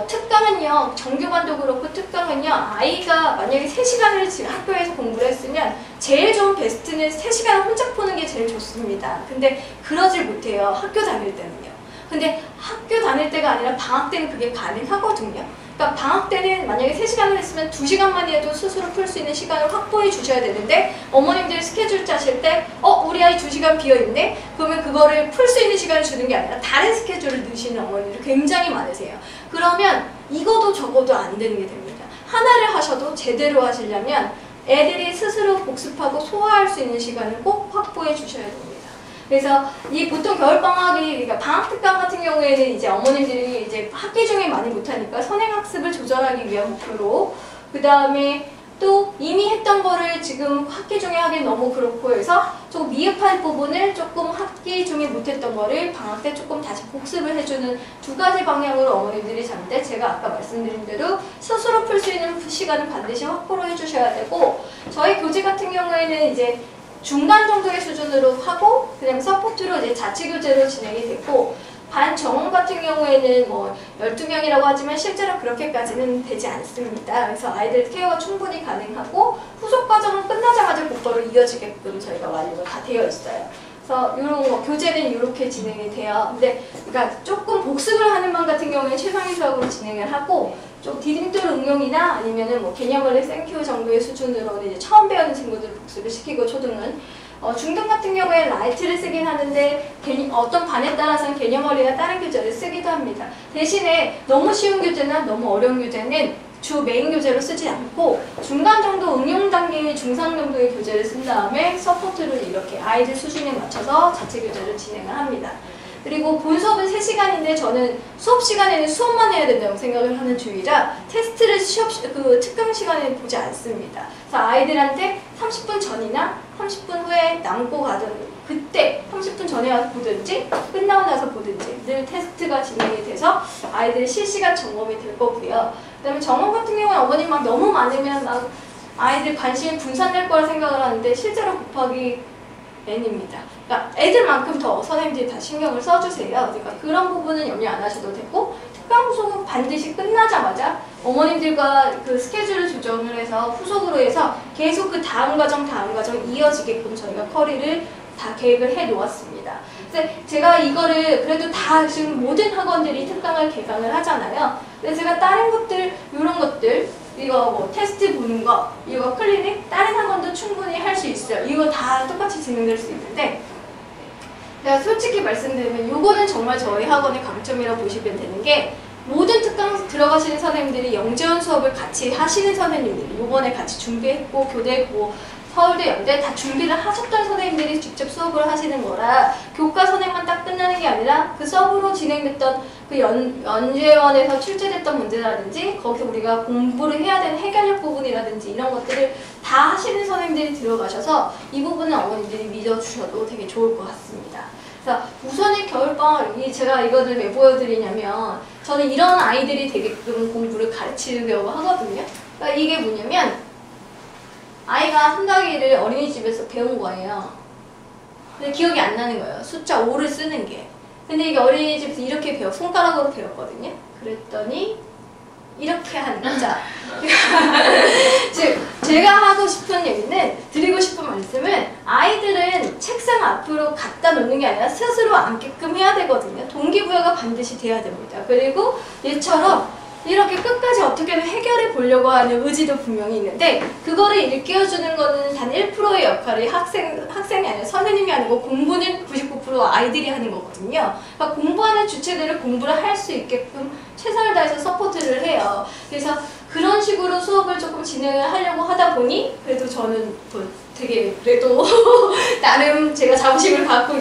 특강은요. 정규반도 그렇고 특강은요. 아이가 만약에 3시간을 학교에서 공부를 했으면 제일 좋은 베스트는 3시간을 혼자 푸는 게 제일 좋습니다. 근데 그러질 못해요. 학교 다닐 때는요. 근데 학교 다닐 때가 아니라 방학 때는 그게 가능하거든요. 그러니까 방학 때는 만약에 3시간을 했으면 2시간만 해도 스스로 풀 수 있는 시간을 확보해 주셔야 되는데 어머님들 스케줄 짜실 때 우리 아이 2시간 비어있네? 그러면 그거를 풀 수 있는 시간을 주는 게 아니라 다른 스케줄을 넣으시는 어머님들이 굉장히 많으세요. 그러면 이거도 적어도 안 되는 게 됩니다. 하나를 하셔도 제대로 하시려면 애들이 스스로 복습하고 소화할 수 있는 시간을 꼭 확보해 주셔야 됩니다. 그래서 이 보통 겨울방학이, 그러니까 방학특강 같은 경우에는 이제 어머님들이 이제 학기 중에 많이 못하니까 선행학습을 조절하기 위한 목표로, 그 다음에 또 이미 했던 거를 지금 학기 중에 하긴 너무 그렇고 해서 조금 미흡할 부분을 조금 학기 중에 못했던 거를 방학 때 조금 다시 복습을 해주는 두 가지 방향으로 어머님들이 잡는데, 제가 아까 말씀드린 대로 스스로 풀 수 있는 시간은 반드시 확보를 해주셔야 되고, 저희 교재 같은 경우에는 이제 중간 정도의 수준으로 하고 그다음에 서포트로 이제 자체 교재로 진행이 됐고, 반 정원 같은 경우에는 뭐 12명이라고 하지만 실제로 그렇게까지는 되지 않습니다. 그래서 아이들 케어가 충분히 가능하고 후속 과정은 끝나자마자 곧바로 이어지게끔 저희가 완료가 다 되어 있어요. 그래서 이런 거 교재는 이렇게 진행이 돼요. 근데 그러니까 조금 복습을 하는 반 같은 경우에는 최상위 수학으로 진행을 하고, 좀 디딤돌 응용이나 아니면은 뭐 개념원의 생큐 정도의 수준으로 이제 처음 배우는 친구들 복습을 시키고, 초등은 중등 같은 경우에 라이트를 쓰긴 하는데 어떤 반에 따라서는 개념원이나 다른 교재를 쓰기도 합니다. 대신에 너무 쉬운 교재나 너무 어려운 교재는 주 메인 교재로 쓰지 않고 중간 정도 응용 단계의 중상 정도의 교재를 쓴 다음에 서포트를 이렇게 아이들 수준에 맞춰서 자체 교재를 진행을 합니다. 그리고 본 수업은 3시간인데 저는 수업 시간에는 수업만 해야 된다고 생각을 하는 주의라 테스트를 특강 시간에 보지 않습니다. 그래서 아이들한테 30분 전이나 30분 후에 남고 가든 그때 30분 전에 와서 보든지 끝나고 나서 보든지 늘 테스트가 진행이 돼서 아이들의 실시간 점검이 될 거고요. 그 다음에 점검 같은 경우는 어머님 막 너무 많으면 막 아이들 관심이 분산될 거라 생각을 하는데 실제로 곱하기 N입니다. 그러니까 애들만큼 더 선생님들이 다 신경을 써주세요. 그러니까 그런 부분은 염려 안 하셔도 되고, 특강 후속은 반드시 끝나자마자 어머님들과 그 스케줄을 조정을 해서 후속으로 해서 계속 그 다음 과정 이어지게끔 저희가 커리를 다 계획을 해 놓았습니다. 그래서 제가 이거를 그래도 다 지금 모든 학원들이 특강을 개강을 하잖아요. 그래서 제가 다른 것들, 이런 것들, 이거 뭐 테스트 보는 거, 이거 클리닉, 다른 학원도 충분히 할 수 있어요. 이거 다 똑같이 진행될 수 있는데, 제가 솔직히 말씀드리면 이거는 정말 저희 학원의 강점이라고 보시면 되는 게, 모든 특강 들어가시는 선생님들이 영재원 수업을 같이 하시는 선생님들이 이번에 같이 준비했고 교대했고 서울대, 연대 다 준비를 하셨던 선생님들이 직접 수업을 하시는 거라 교과 선행만 딱 끝나는 게 아니라 그 수업으로 진행됐던 그 연재원에서 출제됐던 문제라든지 거기서 우리가 공부를 해야 되는 해결력 부분이라든지 이런 것들을 다 하시는 선생님들이 들어가셔서 이 부분은 어머님들이 믿어주셔도 되게 좋을 것 같습니다. 그래서 우선의 겨울방학이 제가 이거를 왜 보여드리냐면, 저는 이런 아이들이 되게끔 공부를 가르치려고 하거든요. 그러니까 이게 뭐냐면, 아이가 한가위를 어린이집에서 배운 거예요. 근데 기억이 안 나는 거예요. 숫자 5를 쓰는 게. 근데 이게 어린이집에서 이렇게 손가락으로 배웠거든요. 그랬더니 이렇게 하는 거죠. 즉 제가 하고 싶은 얘기는, 드리고 싶은 말씀은, 아이들은 책상 앞으로 갖다 놓는 게 아니라 스스로 앉게끔 해야 되거든요. 동기부여가 반드시 돼야 됩니다. 그리고 얘처럼 이렇게 끝까지 어떻게든 해결해 보려고 하는 의지도 분명히 있는데, 그거를 일깨워주는 거는 단 1%의 역할이 학생이 아니라 선생님이 아니고 공부는 99% 아이들이 하는 거거든요. 그러니까 공부하는 주체들을 공부를 할 수 있게끔 최선을 다해서 서포트를 해요. 그래서 그런 식으로 수업을 조금 진행을 하려고 하다 보니 그래도 저는 되게 그래도 나름 제가 자부심을 갖고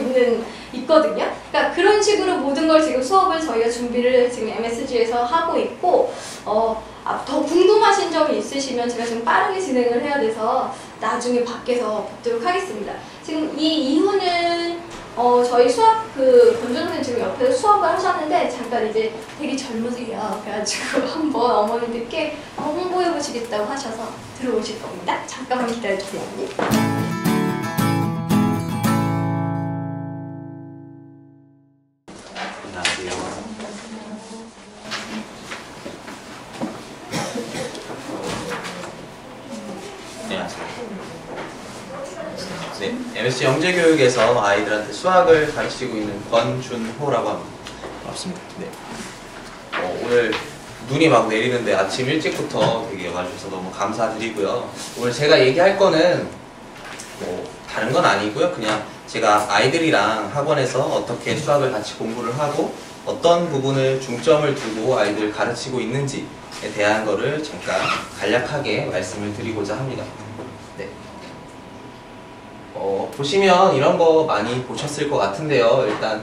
있거든요. 그러니까 그런 식으로 모든 걸 지금 수업을 저희가 준비를 지금 MSG에서 하고 있고, 더 궁금하신 점이 있으시면 제가 지금 빠르게 진행을 해야 돼서 나중에 밖에서 뵙도록 하겠습니다. 지금 이 이후는 저희 수학 권준 선생님 지금 옆에서 수업을 하셨는데 잠깐 이제 되게 젊으세요. 그래가지고 한번 어머님들께 홍보해 보시겠다고 하셔서 들어오실 겁니다. 잠깐만 기다려주세요. 네, MSG 영재교육에서 아이들한테 수학을 가르치고 있는 권준호라고 합니다. 반갑습니다. 네. 오늘 눈이 막 내리는데 아침 일찍부터 되게 와주셔서 너무 감사드리고요. 오늘 제가 얘기할 거는 뭐 다른 건 아니고요. 그냥 제가 아이들이랑 학원에서 어떻게 수학을 같이 공부를 하고 어떤 부분을 중점을 두고 아이들 가르치고 있는지에 대한 거를 잠깐 간략하게 말씀을 드리고자 합니다. 네. 보시면 이런 거 많이 보셨을 것 같은데요. 일단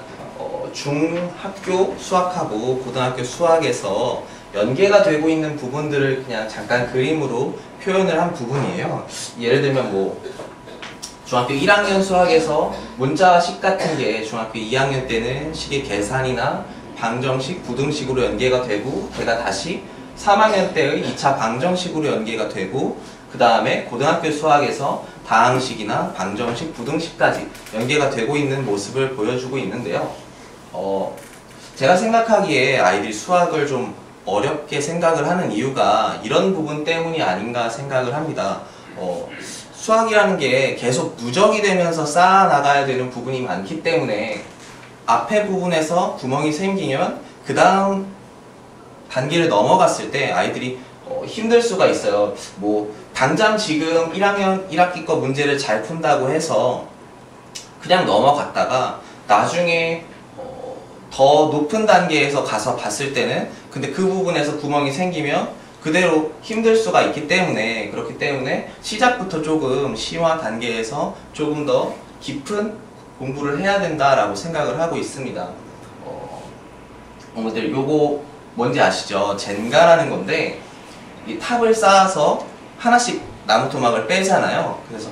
중학교 수학하고 고등학교 수학에서 연계가 되고 있는 부분들을 그냥 잠깐 그림으로 표현을 한 부분이에요. 예를 들면 뭐 중학교 1학년 수학에서 문자식 같은 게 중학교 2학년 때는 식의 계산이나 방정식, 부등식으로 연계가 되고 걔가 다시 3학년 때의 2차 방정식으로 연계가 되고 그 다음에 고등학교 수학에서 다항식이나 방정식, 부등식까지 연계가 되고 있는 모습을 보여주고 있는데요. 제가 생각하기에 아이들이 수학을 좀 어렵게 생각을 하는 이유가 이런 부분 때문이 아닌가 생각을 합니다. 수학이라는 게 계속 누적이 되면서 쌓아나가야 되는 부분이 많기 때문에 앞에 부분에서 구멍이 생기면 그 다음 단계를 넘어갔을 때 아이들이 힘들 수가 있어요. 뭐 당장 지금 1학년 1학기 거 문제를 잘 푼다고 해서 그냥 넘어갔다가 나중에 더 높은 단계에서 가서 봤을 때는 근데 그 부분에서 구멍이 생기면 그대로 힘들 수가 있기 때문에 그렇기 때문에 시작부터 조금 심화 단계에서 조금 더 깊은 공부를 해야 된다라고 생각을 하고 있습니다. 여러분들 요거 뭔지 아시죠? 젠가라는 건데 이 탑을 쌓아서 하나씩 나무 토막을 빼잖아요. 그래서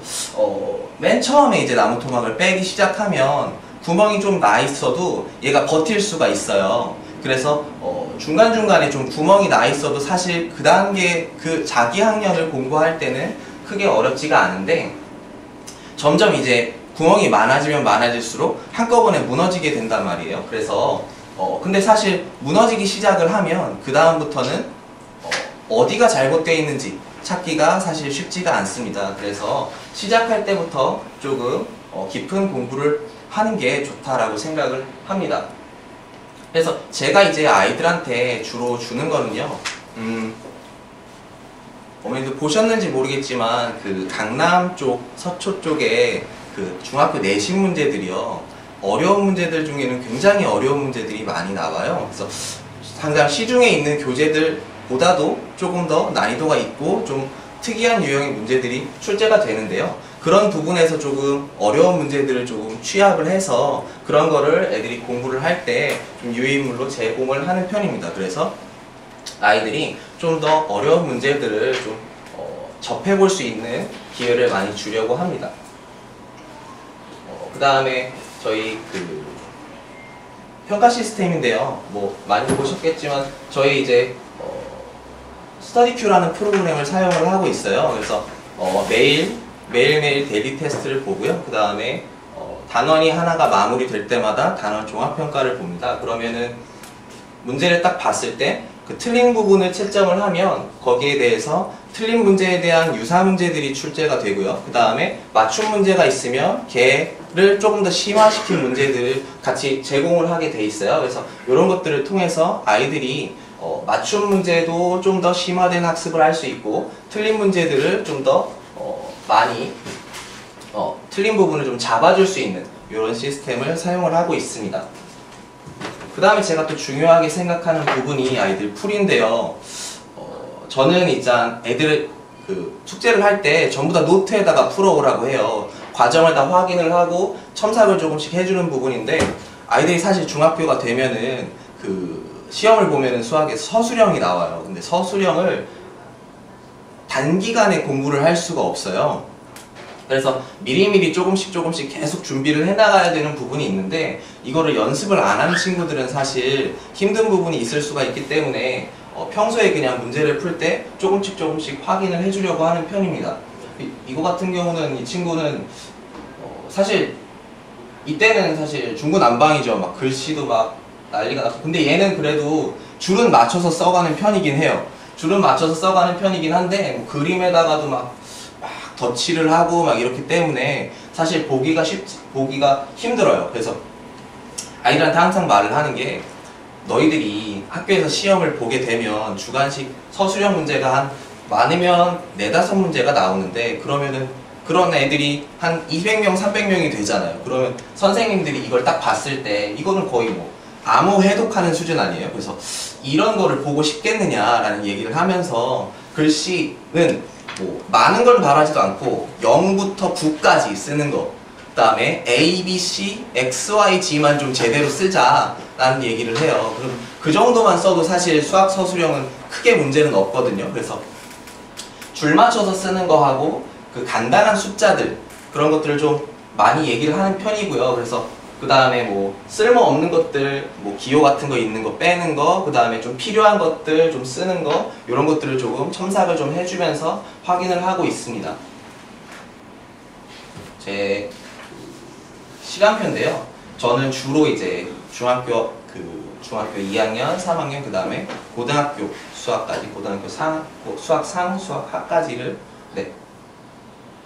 맨 처음에 이제 나무 토막을 빼기 시작하면 구멍이 좀 나 있어도 얘가 버틸 수가 있어요. 그래서 중간중간에 좀 구멍이 나 있어도 사실 그 단계 그 자기 학년을 공부할 때는 크게 어렵지가 않은데 점점 이제 구멍이 많아지면 많아질수록 한꺼번에 무너지게 된단 말이에요. 그래서 근데 사실 무너지기 시작을 하면 그 다음부터는 어디가 잘못되어 있는지 찾기가 사실 쉽지가 않습니다. 그래서 시작할 때부터 조금 깊은 공부를 하는 게 좋다라고 생각을 합니다. 그래서 제가 이제 아이들한테 주로 주는 거는요, 어머니도 보셨는지 모르겠지만 그 강남 쪽, 서초 쪽에 그 중학교 내신 문제들이요, 어려운 문제들 중에는 굉장히 어려운 문제들이 많이 나와요. 그래서 당장 시중에 있는 교재들보다도 조금 더 난이도가 있고 좀 특이한 유형의 문제들이 출제가 되는데요. 그런 부분에서 조금 어려운 문제들을 조금 취합을 해서 그런 거를 애들이 공부를 할 때 좀 유인물로 제공을 하는 편입니다. 그래서 아이들이 좀 더 어려운 문제들을 좀 접해볼 수 있는 기회를 많이 주려고 합니다. 그 다음에 저희 그 평가 시스템인데요. 뭐 많이 보셨겠지만 저희 이제 스터디큐라는 프로그램을 사용을 하고 있어요. 그래서 매일매일 데일리 테스트를 보고요. 그 다음에 단원이 하나가 마무리될 때마다 단원 종합평가를 봅니다. 그러면은 문제를 딱 봤을 때 그 틀린 부분을 채점을 하면 거기에 대해서 틀린 문제에 대한 유사 문제들이 출제가 되고요. 그 다음에 맞춤 문제가 있으면 걔를 조금 더 심화시킨 문제들을 같이 제공을 하게 돼 있어요. 그래서 이런 것들을 통해서 아이들이 맞춤 문제도 좀 더 심화된 학습을 할 수 있고 틀린 문제들을 좀 더 많이 틀린 부분을 좀 잡아줄 수 있는 이런 시스템을 사용을 하고 있습니다. 그 다음에 제가 또 중요하게 생각하는 부분이 아이들 풀이인데요. 저는 일단 애들 그 숙제를 할 때 전부 다 노트에다가 풀어오라고 해요. 과정을 다 확인을 하고 첨삭을 조금씩 해주는 부분인데 아이들이 사실 중학교가 되면은 그 시험을 보면은 수학에 서술형이 나와요. 근데 서술형을 단기간에 공부를 할 수가 없어요. 그래서 미리미리 조금씩 계속 준비를 해나가야 되는 부분이 있는데 이거를 연습을 안 하는 친구들은 사실 힘든 부분이 있을 수가 있기 때문에 평소에 그냥 문제를 풀 때 조금씩 확인을 해주려고 하는 편입니다. 이거 같은 경우는 이 친구는 사실 이때는 사실 중구난방이죠. 막 글씨도 막 난리가 났고 근데 얘는 그래도 줄은 맞춰서 써가는 편이긴 해요. 줄은 맞춰서 써가는 편이긴 한데 뭐 그림에다가도 막 덧칠을 하고 막 이렇기 때문에 사실 보기가 힘들어요. 그래서 아이들한테 항상 말을 하는 게 너희들이 학교에서 시험을 보게 되면 주관식 서술형 문제가 한 많으면 4-5문제가 나오는데 그러면은 그런 애들이 한 200명, 300명이 되잖아요. 그러면 선생님들이 이걸 딱 봤을 때 이거는 거의 뭐 암호 해독하는 수준 아니에요. 그래서 이런 거를 보고 싶겠느냐라는 얘기를 하면서 글씨는 뭐 많은 걸 바라지도 않고 0부터 9까지 쓰는 거 그 다음에 A, B, C, X, Y, G만 좀 제대로 쓰자라는 얘기를 해요. 그럼 그 정도만 써도 사실 수학 서술형은 크게 문제는 없거든요. 그래서 줄 맞춰서 쓰는 거하고 그 간단한 숫자들 그런 것들을 좀 많이 얘기를 하는 편이고요. 그래서 그 다음에 뭐 쓸모없는 것들, 뭐 기호 같은 거 있는 거 빼는 거, 그 다음에 좀 필요한 것들 좀 쓰는 거, 이런 것들을 조금 첨삭을 좀 해주면서 확인을 하고 있습니다. 제 시간표인데요. 저는 주로 이제 중학교 2학년, 3학년, 그 다음에 고등학교 수학까지, 고등학교 수학 상, 수학 하까지를 네,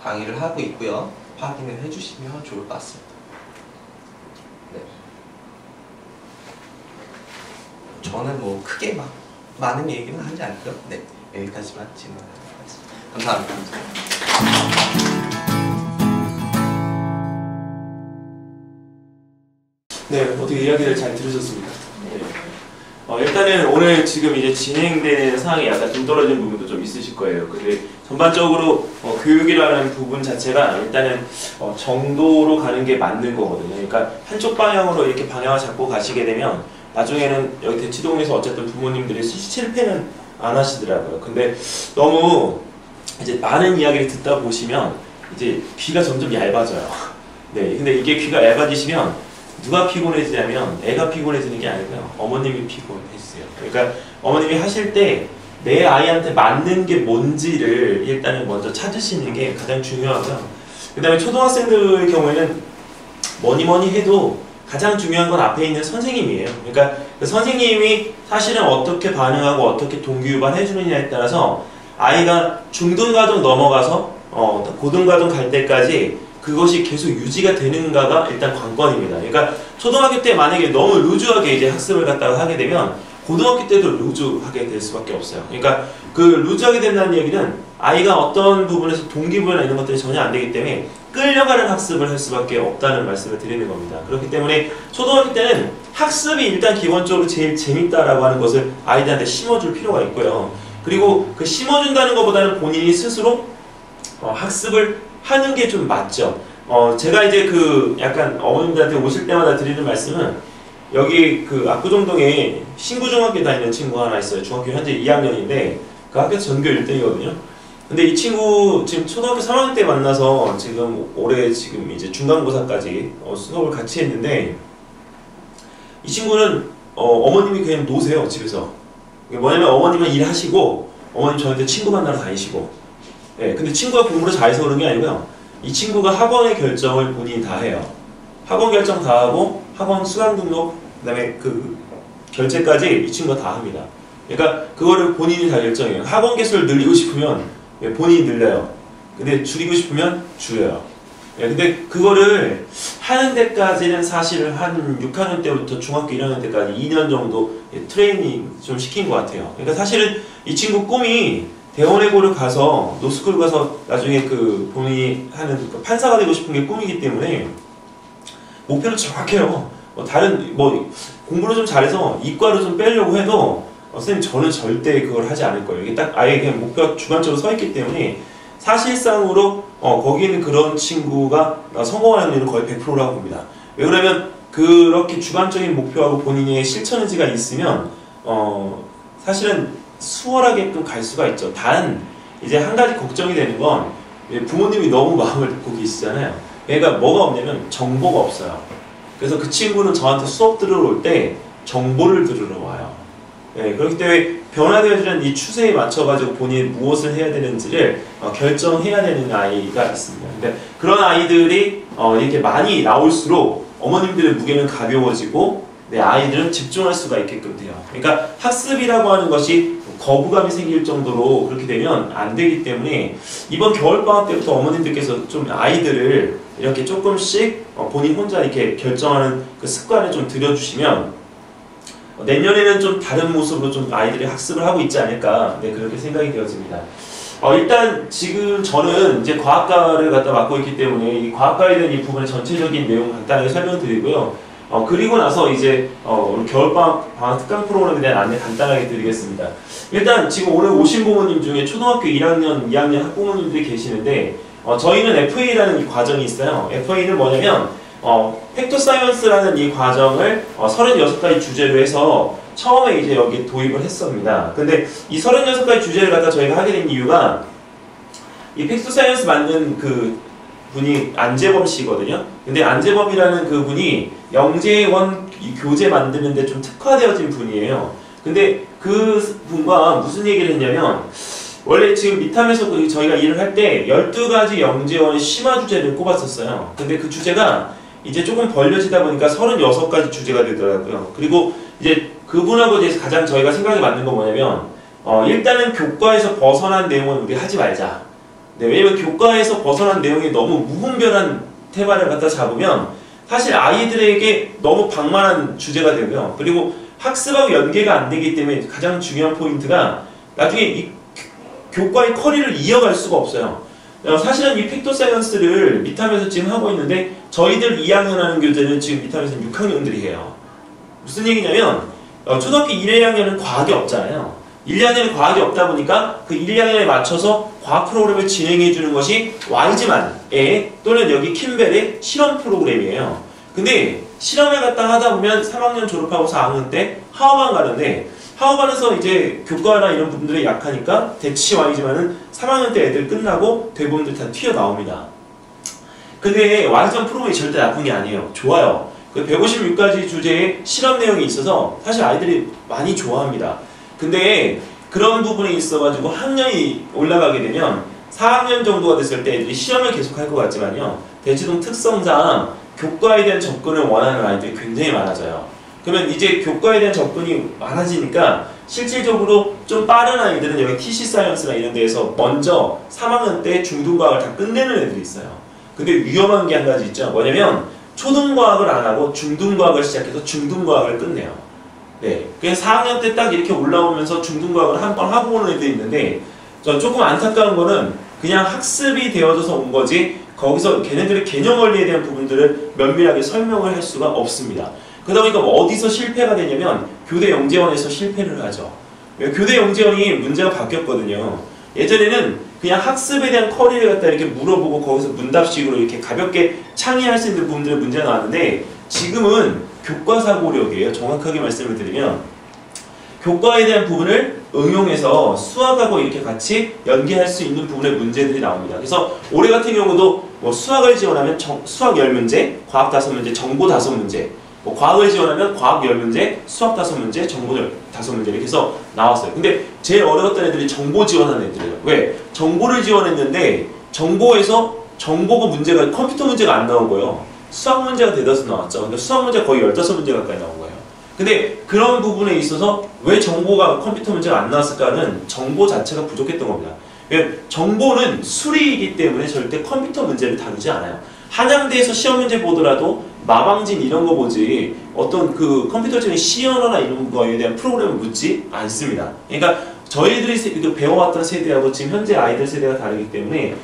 강의를 하고 있고요. 확인을 해주시면 좋을 것 같습니다. 네. 저는 뭐 크게 막 많은 얘기는 하지 않고요. 네, 여기까지만 진행하도록 하겠습니다. 감사합니다. 네, 어떻게 이야기를 잘 들으셨습니까? 네. 일단은 오늘 지금 이제 진행되는 상황이 약간 동떨어진 부분도 좀 있으실 거예요. 근데 전반적으로 교육이라는 부분 자체가 일단은 정도로 가는 게 맞는 거거든요. 그러니까 한쪽 방향으로 이렇게 방향을 잡고 가시게 되면 나중에는 여기 대치동에서 어쨌든 부모님들이 실패는 안 하시더라고요. 근데 너무 이제 많은 이야기를 듣다 보시면 이제 귀가 점점 얇아져요. 네, 근데 이게 귀가 얇아지시면 누가 피곤해지냐면 애가 피곤해지는 게 아니고요. 어머님이 피곤해지세요. 그러니까 어머님이 하실 때 내 아이한테 맞는 게 뭔지를 일단은 먼저 찾으시는 게 가장 중요하고요. 그 다음에 초등학생들의 경우에는 뭐니 해도 가장 중요한 건 앞에 있는 선생님이에요. 그러니까 그 선생님이 사실은 어떻게 반응하고 어떻게 동기유발 해주느냐에 따라서 아이가 중등과정 넘어가서 고등과정 갈 때까지 그것이 계속 유지가 되는가가 일단 관건입니다. 그러니까 초등학교 때 만약에 너무 루즈하게 이제 학습을 갖다가 하게 되면 고등학교 때도 루즈하게 될 수밖에 없어요. 그러니까 그 루즈하게 된다는 얘기는 아이가 어떤 부분에서 동기부여나 이런 것들이 전혀 안 되기 때문에 끌려가는 학습을 할 수밖에 없다는 말씀을 드리는 겁니다. 그렇기 때문에 초등학교 때는 학습이 일단 기본적으로 제일 재밌다라고 하는 것을 아이들한테 심어줄 필요가 있고요. 그리고 그 심어준다는 것보다는 본인이 스스로 학습을 하는 게 좀 맞죠. 제가 이제 그 약간 어머님들한테 오실 때마다 드리는 말씀은 여기 그 압구정동에 신구중학교 다니는 친구가 하나 있어요. 중학교 현재 2학년인데 그 학교 전교 1등이거든요. 근데 이 친구 지금 초등학교 3학년 때 만나서 지금 올해 지금 이제 중간고사까지 수업을 같이 했는데 이 친구는 어머님이 그냥 노세요, 집에서. 뭐냐면 어머님은 일하시고 어머님 저한테 친구 만나러 다니시고 예, 근데 친구가 공부를 잘해서 그런 게 아니고요. 이 친구가 학원의 결정을 본인이 다 해요. 학원 결정 다 하고 학원 수강 등록 그다음에 그 결제까지 이 친구가 다 합니다. 그러니까 그거를 본인이 다 결정해요. 학원 개수를 늘리고 싶으면 본인이 늘려요. 근데 줄이고 싶으면 줄여요. 예, 근데 그거를 하는 데까지는 사실 한 6학년 때부터 중학교 1학년 때까지 2년 정도 트레이닝 좀 시킨 것 같아요. 그러니까 사실은 이 친구 꿈이 대원외고를 가서 노스쿨 가서 나중에 그 본인이 하는 그 판사가 되고 싶은 게 꿈이기 때문에 목표는 정확해요. 다른 공부를 좀 잘해서 이과를 좀 빼려고 해도 선생님 저는 절대 그걸 하지 않을 거예요. 이게 딱 아예 그냥 목표가 주관적으로 서 있기 때문에 사실상으로 거기는 그런 친구가 성공하는 확률은 거의 100%라고 봅니다. 왜 그러면 그렇게 주관적인 목표하고 본인의 실천 의지가 있으면 사실은 수월하게끔 갈 수가 있죠. 단 이제 한 가지 걱정이 되는 건 부모님이 너무 마음을 듣고 계시잖아요. 그러니까 뭐가 없냐면 정보가 없어요. 그래서 그 친구는 저한테 수업 들으러 올 때 정보를 들으러 와요. 네, 그렇기 때문에 변화되어지는 이 추세에 맞춰가지고 본인이 무엇을 해야 되는지를 결정해야 되는 아이가 있습니다. 근데 그런 아이들이 이렇게 많이 나올수록 어머님들의 무게는 가벼워지고 내 아이들은 집중할 수가 있게끔 돼요. 그러니까 학습이라고 하는 것이 거부감이 생길 정도로 그렇게 되면 안 되기 때문에 이번 겨울방학 때부터 어머님들께서 좀 아이들을 이렇게 조금씩 본인 혼자 이렇게 결정하는 그 습관을 좀 들여주시면 내년에는 좀 다른 모습으로 좀 아이들이 학습을 하고 있지 않을까 그렇게 생각이 되어집니다. 일단 지금 저는 이제 과학과를 갖다 맡고 있기 때문에 이 과학과에 대한 이 부분의 전체적인 내용 간단하게 설명드리고요. 그리고 나서 이제 겨울방학 특강 프로그램에 대한 안내 간단하게 드리겠습니다. 일단 지금 올해 오신 부모님 중에 초등학교 1학년, 2학년 학부모님들이 계시는데 저희는 FA라는 이 과정이 있어요. FA는 뭐냐면 팩토 사이언스라는 이 과정을 36가지 주제로 해서 처음에 이제 여기 도입을 했습니다. 근데 이 36가지 주제를 갖다 저희가 하게 된 이유가 이 팩토 사이언스 만든 그 분이 안재범 씨거든요. 근데 안재범이라는 그 분이 영재원 교재 만드는데 좀 특화되어진 분이에요. 근데 그 분과 무슨 얘기를 했냐면 원래 지금 미탐에서 저희가 일을 할 때 12가지 영재원의 심화 주제를 꼽았었어요. 근데 그 주제가 이제 조금 벌려지다 보니까 36가지 주제가 되더라고요. 그리고 이제 그분하고 이제 가장 저희가 생각이 맞는 건 뭐냐면 일단은 교과에서 벗어난 내용은 우리 하지 말자. 네, 왜냐면 교과에서 벗어난 내용이 너무 무분별한 테마를 갖다 잡으면 사실 아이들에게 너무 방만한 주제가 되고요. 그리고 학습하고 연계가 안 되기 때문에 가장 중요한 포인트가 나중에 이 교과의 커리를 이어갈 수가 없어요. 사실은 이 팩토 사이언스를 미탐에서 지금 하고 있는데 저희들 2학년 하는 교재는 지금 미탐에서 6학년들이 해요. 무슨 얘기냐면 초등학교 1, 2학년은 과학이 없잖아요. 1, 2학년에 과학이 없다 보니까 그 1, 2학년에 맞춰서 과학 프로그램을 진행해 주는 것이 와이즈만의 또는 여기 킴벨의 실험 프로그램이에요. 근데 실험을 갖다 하다 보면 3학년 졸업하고 4학년 때 하어반 가는데 하어반에서 이제 교과나 이런 부분들이 약하니까 대치 와이즈만은 3학년 때 애들 끝나고 대부분들 다 튀어나옵니다. 근데 와이즈만 프로그램이 절대 나쁜 게 아니에요. 좋아요. 그 156가지 주제의 실험 내용이 있어서 사실 아이들이 많이 좋아합니다. 근데 그런 부분에 있어가지고 학년이 올라가게 되면 4학년 정도가 됐을 때 애들이 시험을 계속 할 것 같지만요. 대치동 특성상 교과에 대한 접근을 원하는 아이들이 굉장히 많아져요. 그러면 이제 교과에 대한 접근이 많아지니까 실질적으로 좀 빠른 아이들은 여기 TC 사이언스나 이런 데에서 먼저 3학년 때 중등과학을 다 끝내는 애들이 있어요. 근데 위험한 게 한 가지 있죠. 뭐냐면 초등과학을 안 하고 중등과학을 시작해서 중등과학을 끝내요. 네, 그냥 4학년 때 딱 이렇게 올라오면서 중등과학을 한 번 하고 오는 애들이 있는데 조금 안타까운 거는 그냥 학습이 되어져서 온 거지 거기서 걔네들의 개념 원리에 대한 부분들을 면밀하게 설명을 할 수가 없습니다. 그러다 보니까 어디서 실패가 되냐면 교대 영재원에서 실패를 하죠. 교대 영재원이 문제가 바뀌었거든요. 예전에는 그냥 학습에 대한 커리를 갖다 이렇게 물어보고 거기서 문답식으로 이렇게 가볍게 창의할 수 있는 부분들의 문제가 나왔는데 지금은 교과사고력이에요. 정확하게 말씀을 드리면 교과에 대한 부분을 응용해서 수학하고 이렇게 같이 연계할 수 있는 부분의 문제들이 나옵니다. 그래서 올해 같은 경우도 뭐 수학을 지원하면 수학 10문제, 과학 5문제, 정보 5문제 뭐 과학을 지원하면 과학 10문제, 수학 5문제, 정보 5문제 이렇게 해서 나왔어요. 근데 제일 어려웠던 애들이 정보 지원하는 애들이에요. 왜? 정보를 지원했는데 정보에서 정보가 문제가 컴퓨터 문제가 안 나오고요. 수학 문제가 대다수 나왔죠. 근데 수학 문제가 거의 15문제 가까이 나온 거예요. 근데 그런 부분에 있어서 왜 정보가 컴퓨터 문제가 안 나왔을까는 정보 자체가 부족했던 겁니다. 정보는 수리이기 때문에 절대 컴퓨터 문제를 다루지 않아요. 한양대에서 시험 문제 보더라도 마방진 이런 거 보지 어떤 그 컴퓨터적인 시연어나 이런 거에 대한 프로그램을 묻지 않습니다. 그러니까 저희들이 배워왔던 세대하고 지금 현재 아이들 세대가 다르기 때문에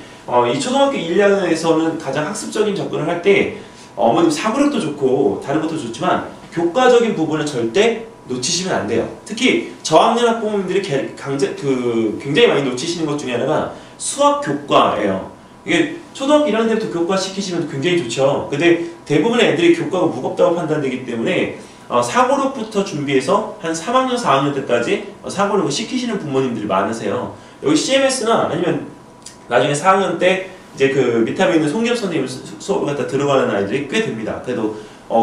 이 초등학교 1, 2학년에서는 가장 학습적인 접근을 할 때 어머님 사고력도 좋고 다른 것도 좋지만 교과적인 부분을 절대 놓치시면 안 돼요. 특히 저학년 학부모님들이 굉장히 많이 놓치시는 것 중에 하나가 수학 교과예요. 이게 초등학교 1학년 때부터 교과 시키시면 굉장히 좋죠. 근데 대부분의 애들이 교과가 무겁다고 판단되기 때문에 사고력부터 준비해서 한 3학년, 4학년 때까지 사고력을 시키시는 부모님들이 많으세요. 여기 CMS나 아니면 나중에 4학년 때 이제 그 밑에 있는 송기엽 선생님 수업을 갖다 들어가는 아이들이 꽤 됩니다. 그래도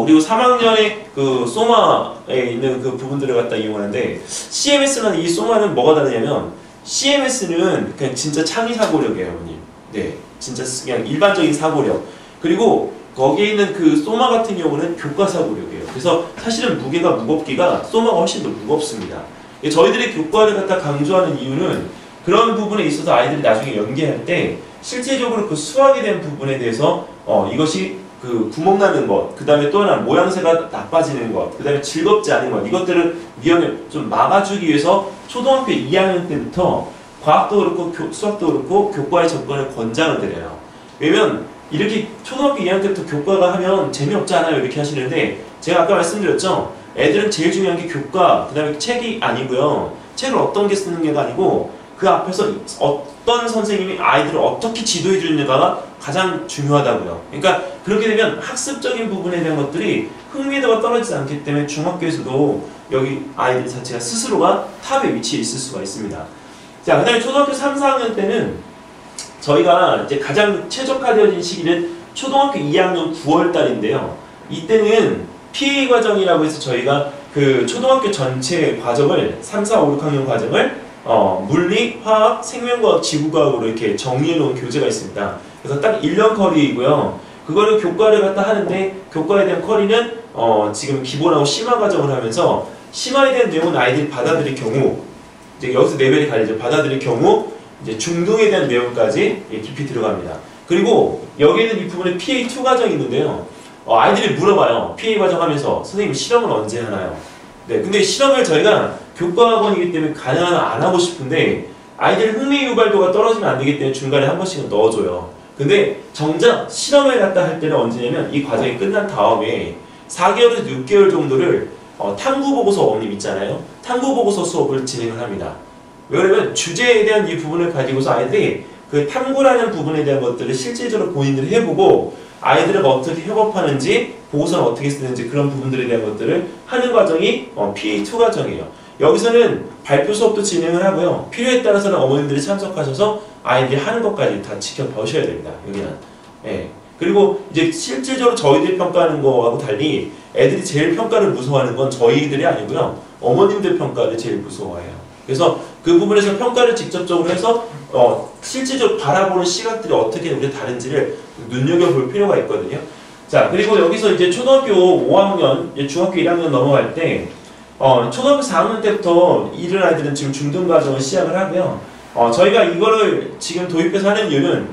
그리고 3학년에 그 소마에 있는 그 부분들을 갖다 이용하는데 CMS는 이 소마는 뭐가 다르냐면 CMS는 그냥 진짜 창의 사고력이에요, 어머님. 네, 진짜 그냥 일반적인 사고력. 그리고 거기에 있는 그 소마 같은 경우는 교과 사고력이에요. 그래서 사실은 무게가 무겁기가 소마가 훨씬 더 무겁습니다. 저희들이 교과를 갖다 강조하는 이유는 그런 부분에 있어서 아이들이 나중에 연계할 때 실제적으로 그 수학에 대한 부분에 대해서 이것이 그 구멍 나는 것, 그 다음에 또 하나 모양새가 나빠지는 것, 그 다음에 즐겁지 않은 것, 이것들을 위험을 좀 막아주기 위해서 초등학교 2학년 때부터 과학도 그렇고 수학도 그렇고 교과에 접근을 권장을 드려요. 왜냐면 이렇게 초등학교 2학년 때부터 교과가 하면 재미없잖아요 이렇게 하시는데 제가 아까 말씀드렸죠. 애들은 제일 중요한 게 교과, 그 다음에 책이 아니고요. 책을 어떤 게 쓰는 게가 아니고 그 앞에서 어떤 선생님이 아이들을 어떻게 지도해 주느냐가 가장 중요하다고요. 그러니까 그렇게 되면 학습적인 부분에 대한 것들이 흥미도가 떨어지지 않기 때문에 중학교에서도 여기 아이들 자체가 스스로가 탑에 위치해 있을 수가 있습니다. 자, 그 다음에 초등학교 3, 4학년 때는 저희가 이제 가장 최적화되어진 시기는 초등학교 2학년 9월 달인데요. 이때는 PA 과정이라고 해서 저희가 그 초등학교 전체 과정을 3, 4, 5, 6학년 과정을 물리, 화학, 생명과학, 지구과학으로 이렇게 정리해 놓은 교재가 있습니다. 그래서 딱 1년 커리이고요. 그거를 교과를 갖다 하는데 교과에 대한 커리는 지금 기본하고 심화 과정을 하면서 심화에 대한 내용은 아이들이 받아들일 경우 이제 여기서 레벨이 갈리죠. 받아들일 경우 이제 중등에 대한 내용까지 깊이 들어갑니다. 그리고 여기에는 이 부분에 PA2 과정이 있는데요. 아이들이 물어봐요. PA 과정 하면서 선생님 실험을 언제 하나요? 네, 근데 실험을 저희가 교과학원이기 때문에 가능하면 안 하고 싶은데 아이들 흥미 유발도가 떨어지면 안 되기 때문에 중간에 한 번씩은 넣어줘요. 근데 정작 실험을 갖다 할 때는 언제냐면 이 과정이 끝난 다음에 4개월에서 6개월 정도를 탐구보고서 어머님 있잖아요. 탐구보고서 수업을 진행을 합니다. 왜냐면 주제에 대한 이 부분을 가지고서 아이들이 그 탐구라는 부분에 대한 것들을 실질적으로 본인들이 해보고 아이들은 어떻게 협업하는지 보고서는 어떻게 쓰는지 그런 부분들에 대한 것들을 하는 과정이 PA2 과정이에요. 여기서는 발표 수업도 진행을 하고요. 필요에 따라서는 어머님들이 참석하셔서 아이들이 하는 것까지 다 지켜보셔야 됩니다. 여기는. 예. 그리고 이제 실질적으로 저희들이 평가하는 거하고 달리 애들이 제일 평가를 무서워하는 건 저희들이 아니고요. 어머님들 평가를 제일 무서워해요. 그래서 그 부분에서 평가를 직접적으로 해서 실질적으로 바라보는 시각들이 어떻게 우리 다른지를 눈여겨볼 필요가 있거든요. 자, 그리고 여기서 이제 초등학교 5학년, 이제 중학교 1학년 넘어갈 때 초등학교 4학년 때부터 이런 아이들은 지금 중등 과정을 시작을 하고요. 저희가 이거를 지금 도입해서 하는 이유는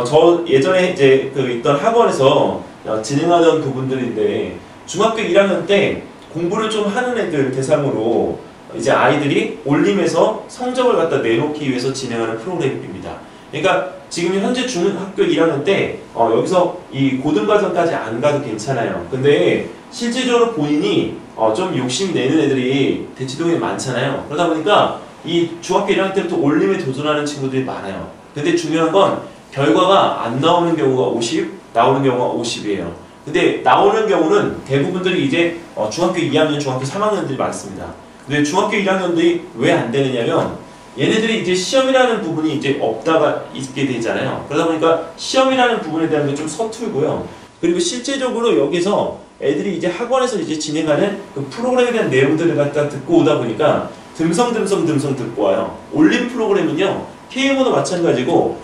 저 예전에 이제 그 있던 학원에서 진행하던 부분들인데 중학교 1학년 때 공부를 좀 하는 애들 대상으로 이제 아이들이 올림에서 성적을 갖다 내놓기 위해서 진행하는 프로그램입니다. 그러니까 지금 현재 중학교 1학년 때 여기서 이 고등과정까지 안 가도 괜찮아요. 근데 실질적으로 본인이 좀 욕심이 내는 애들이 대치동에 많잖아요. 그러다 보니까 이 중학교 1학년 때부터 올림에 도전하는 친구들이 많아요. 근데 중요한 건 결과가 안 나오는 경우가 50, 나오는 경우가 50이에요. 근데 나오는 경우는 대부분들이 이제 중학교 2학년, 중학교 3학년들이 많습니다. 근데 중학교 1학년들이 왜 안 되느냐면 얘네들이 이제 시험이라는 부분이 이제 없다가 있게 되잖아요. 그러다 보니까 시험이라는 부분에 대한 게 좀 서툴고요. 그리고 실제적으로 여기서 애들이 이제 학원에서 이제 진행하는 그 프로그램에 대한 내용들을 갖다 듣고 오다 보니까 듬성 듣고 와요. 올림 프로그램은요, KMO도 마찬가지고,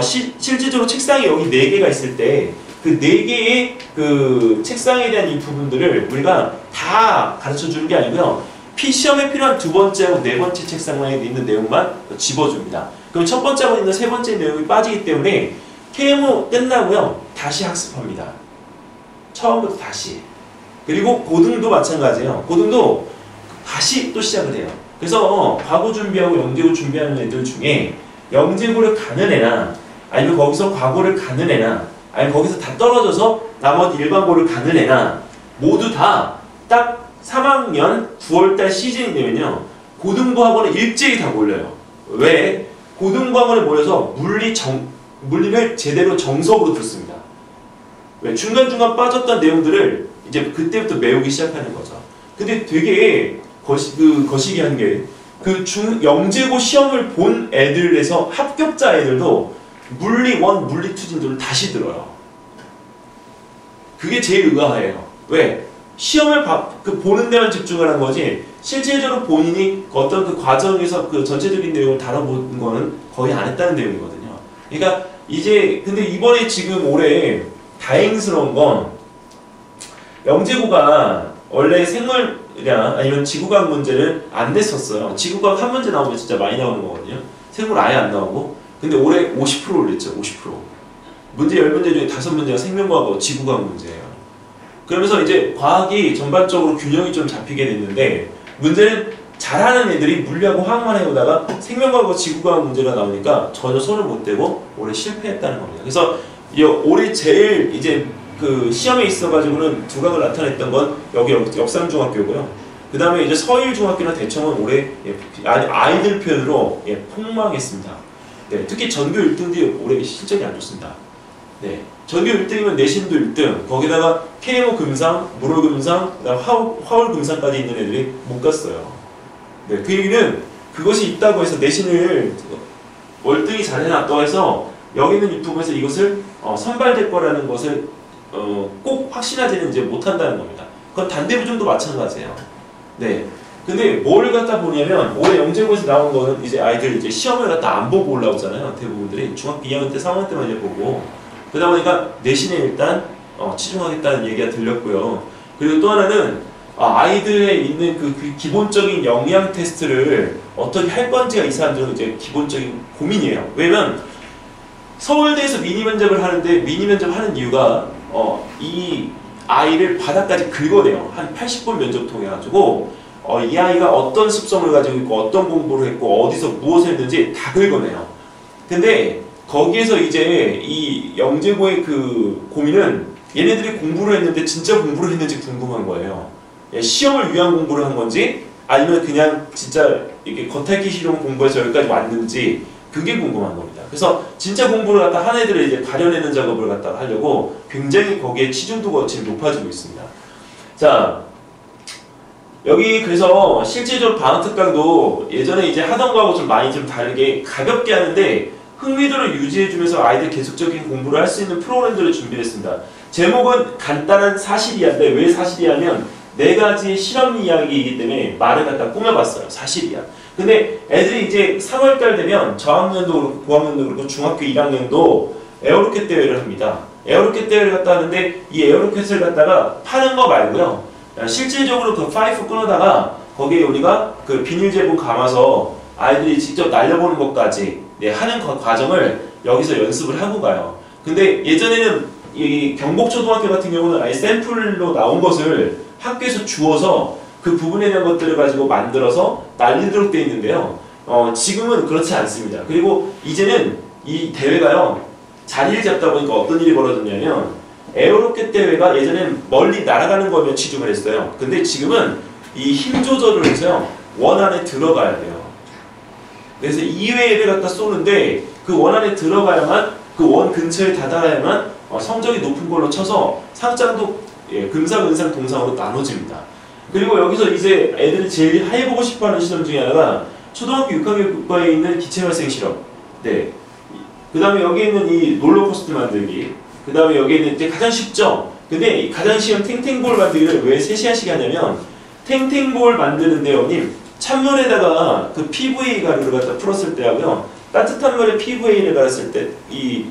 실질적으로 책상이 여기 4개가 있을 때, 그 4개의 그 책상에 대한 이 부분들을 우리가 다 가르쳐 주는 게 아니고요. 시험에 필요한 2번째하고 4번째 책상에 있는 내용만 집어줍니다. 그럼 첫 번째하고 있는 3번째 내용이 빠지기 때문에 KMO 끝나고요. 다시 학습합니다. 처음부터 다시. 그리고 고등도 마찬가지예요. 고등도 다시 또 시작을 해요. 그래서 과고 준비하고 영재고 준비하는 애들 중에 영재고를 가는 애나 아니면 거기서 과고를 가는 애나 아니면 거기서 다 떨어져서 나머지 일반고를 가는 애나 모두 다 딱 3학년 9월달 시즌이 되면요. 고등부 학원에 일제히 다 몰려요. 왜? 고등부 학원에 몰려서 물리를 제대로 정석으로 듣습니다. 왜? 중간중간 빠졌던 내용들을 이제 그때부터 외우기 시작하는 거죠. 근데 되게 거시기한 게 영재고 시험을 본 애들에서 합격자 애들도 물리 1, 물리 2 진도를 다시 들어요. 그게 제일 의아해요. 왜? 시험을 보는 데만 집중을 한 거지 실질적으로 본인이 어떤 그 과정에서 그 전체적인 내용을 다뤄본 거는 거의 안 했다는 내용이거든요. 그러니까 이제 근데 이번에 지금 올해 다행스러운 건 영재고가 원래 생물이나 아니면 지구과학 문제를 안 냈었어요. 지구과학 한 문제 나오면 진짜 많이 나오는 거거든요. 생물 아예 안 나오고. 근데 올해 50% 올렸죠. 50%. 문제 10문제 중에 5문제가 생명과학하고 지구과학 문제예요. 그러면서 이제 과학이 전반적으로 균형이 좀 잡히게 됐는데 문제는 잘하는 애들이 물리하고 화학만 해오다가 생명과학과 지구과학 문제가 나오니까 전혀 손을 못 대고 올해 실패했다는 겁니다. 그래서 올해 제일 이제 그 시험에 있어가지고는 두각을 나타냈던 건 여기 역삼중학교고요. 그 다음에 이제 서일중학교나 대청은 올해 아이들 표현으로 폭망했습니다. 네, 특히 전교 1등들이 올해 실적이 안 좋습니다. 네, 전교 1등이면 내신도 1등, 거기다가 KMO 금상, 무료 금상, 그다음 화울 금상까지 있는 애들이 못 갔어요. 네, 그 얘기는 그것이 있다고 해서 내신을 월등히 잘해놨다고 해서 여기 있는 유튜브에서 이것을 선발될 거라는 것을 꼭 확신하지는 이제 못한다는 겁니다. 그건 단대부중도 마찬가지예요. 네. 근데 뭘 갖다 보냐면 올해 영재고에서 나온 거는 이제 아이들 이제 시험을 갖다 안 보고 올라오잖아요. 대부분들이 중학교 2학년 때, 3학년 때만 이제 보고 그러다 보니까 내신에 일단 치중하겠다는 얘기가 들렸고요. 그리고 또 하나는 아이들에 있는 그 기본적인 영양 테스트를 어떻게 할 건지가 이 사람들은 이제 기본적인 고민이에요. 왜냐면 서울대에서 미니 면접을 하는데 미니 면접하는 이유가 이 아이를 바닥까지 긁어내요. 한 80번 면접 통해 가지고 이 아이가 어떤 습성을 가지고 있고 어떤 공부를 했고 어디서 무엇을 했는지 다 긁어내요. 근데 거기에서 이제 이 영재고의 그 고민은 얘네들이 공부를 했는데 진짜 공부를 했는지 궁금한 거예요. 시험을 위한 공부를 한 건지 아니면 그냥 진짜 이렇게 겉핥기 시험 공부해서 여기까지 왔는지 그게 궁금한 겁니다. 그래서 진짜 공부를 갖다 한 애들을 이제 가려내는 작업을 갖다가 하려고 굉장히 거기에 치중도가 지금 높아지고 있습니다. 자, 여기 그래서 실질적으로 방학특강도 예전에 이제 하던 거하고 좀 많이 좀 다르게 가볍게 하는데 흥미도를 유지해주면서 아이들 계속적인 공부를 할 수 있는 프로그램들을 준비했습니다. 제목은 간단한 사실이야인데 왜 사실이야면 4가지 실험 이야기이기 때문에 말을 갖다 꾸며봤어요. 사실이야. 근데 애들이 이제 3월달 되면 저학년도 그렇고 고학년도 그렇고 중학교 1학년도 에어로켓 대회를 합니다. 에어로켓 대회를 갖다 하는데 이 에어로켓을 갖다가 파는 거 말고요. 실질적으로 그 파이프 끊어다가 거기에 우리가 그 비닐 제품 감아서 아이들이 직접 날려보는 것까지 하는 과정을 여기서 연습을 하고 가요. 근데 예전에는 이 경복초등학교 같은 경우는 아예 샘플로 나온 것을 학교에서 주어서 그 부분에 대한 것들을 가지고 만들어서 날리도록 되어 있는데요. 지금은 그렇지 않습니다. 그리고 이제는 이 대회가요. 자리를 잡다 보니까 어떤 일이 벌어졌냐면 에어로켓 대회가 예전엔 멀리 날아가는 거면 치중을 했어요. 근데 지금은 이 힘 조절을 해서요. 원 안에 들어가야 돼요. 그래서 2회를 갖다 쏘는데 그 원 안에 들어가야만 그 원 근처에 다다라야만 성적이 높은 걸로 쳐서 상장도 금상, 은상, 동상으로 나눠집니다. 그리고 여기서 이제 애들이 제일 해보고 싶어하는 실험 중에 하나가 초등학교 6학년 국가에 있는 기체발생 실험. 네. 그 다음에 여기 있는 이 롤러코스터 만들기. 그 다음에 여기 있는 이제 가장 쉽죠. 근데 가장 쉬운 탱탱볼 만들기를 왜 3시간씩 하냐면 탱탱볼 만드는데요, 님 찬물에다가 그 PVA 가루를 갖다 풀었을 때 하고요. 따뜻한 물에 PVA를 갈았을 때 이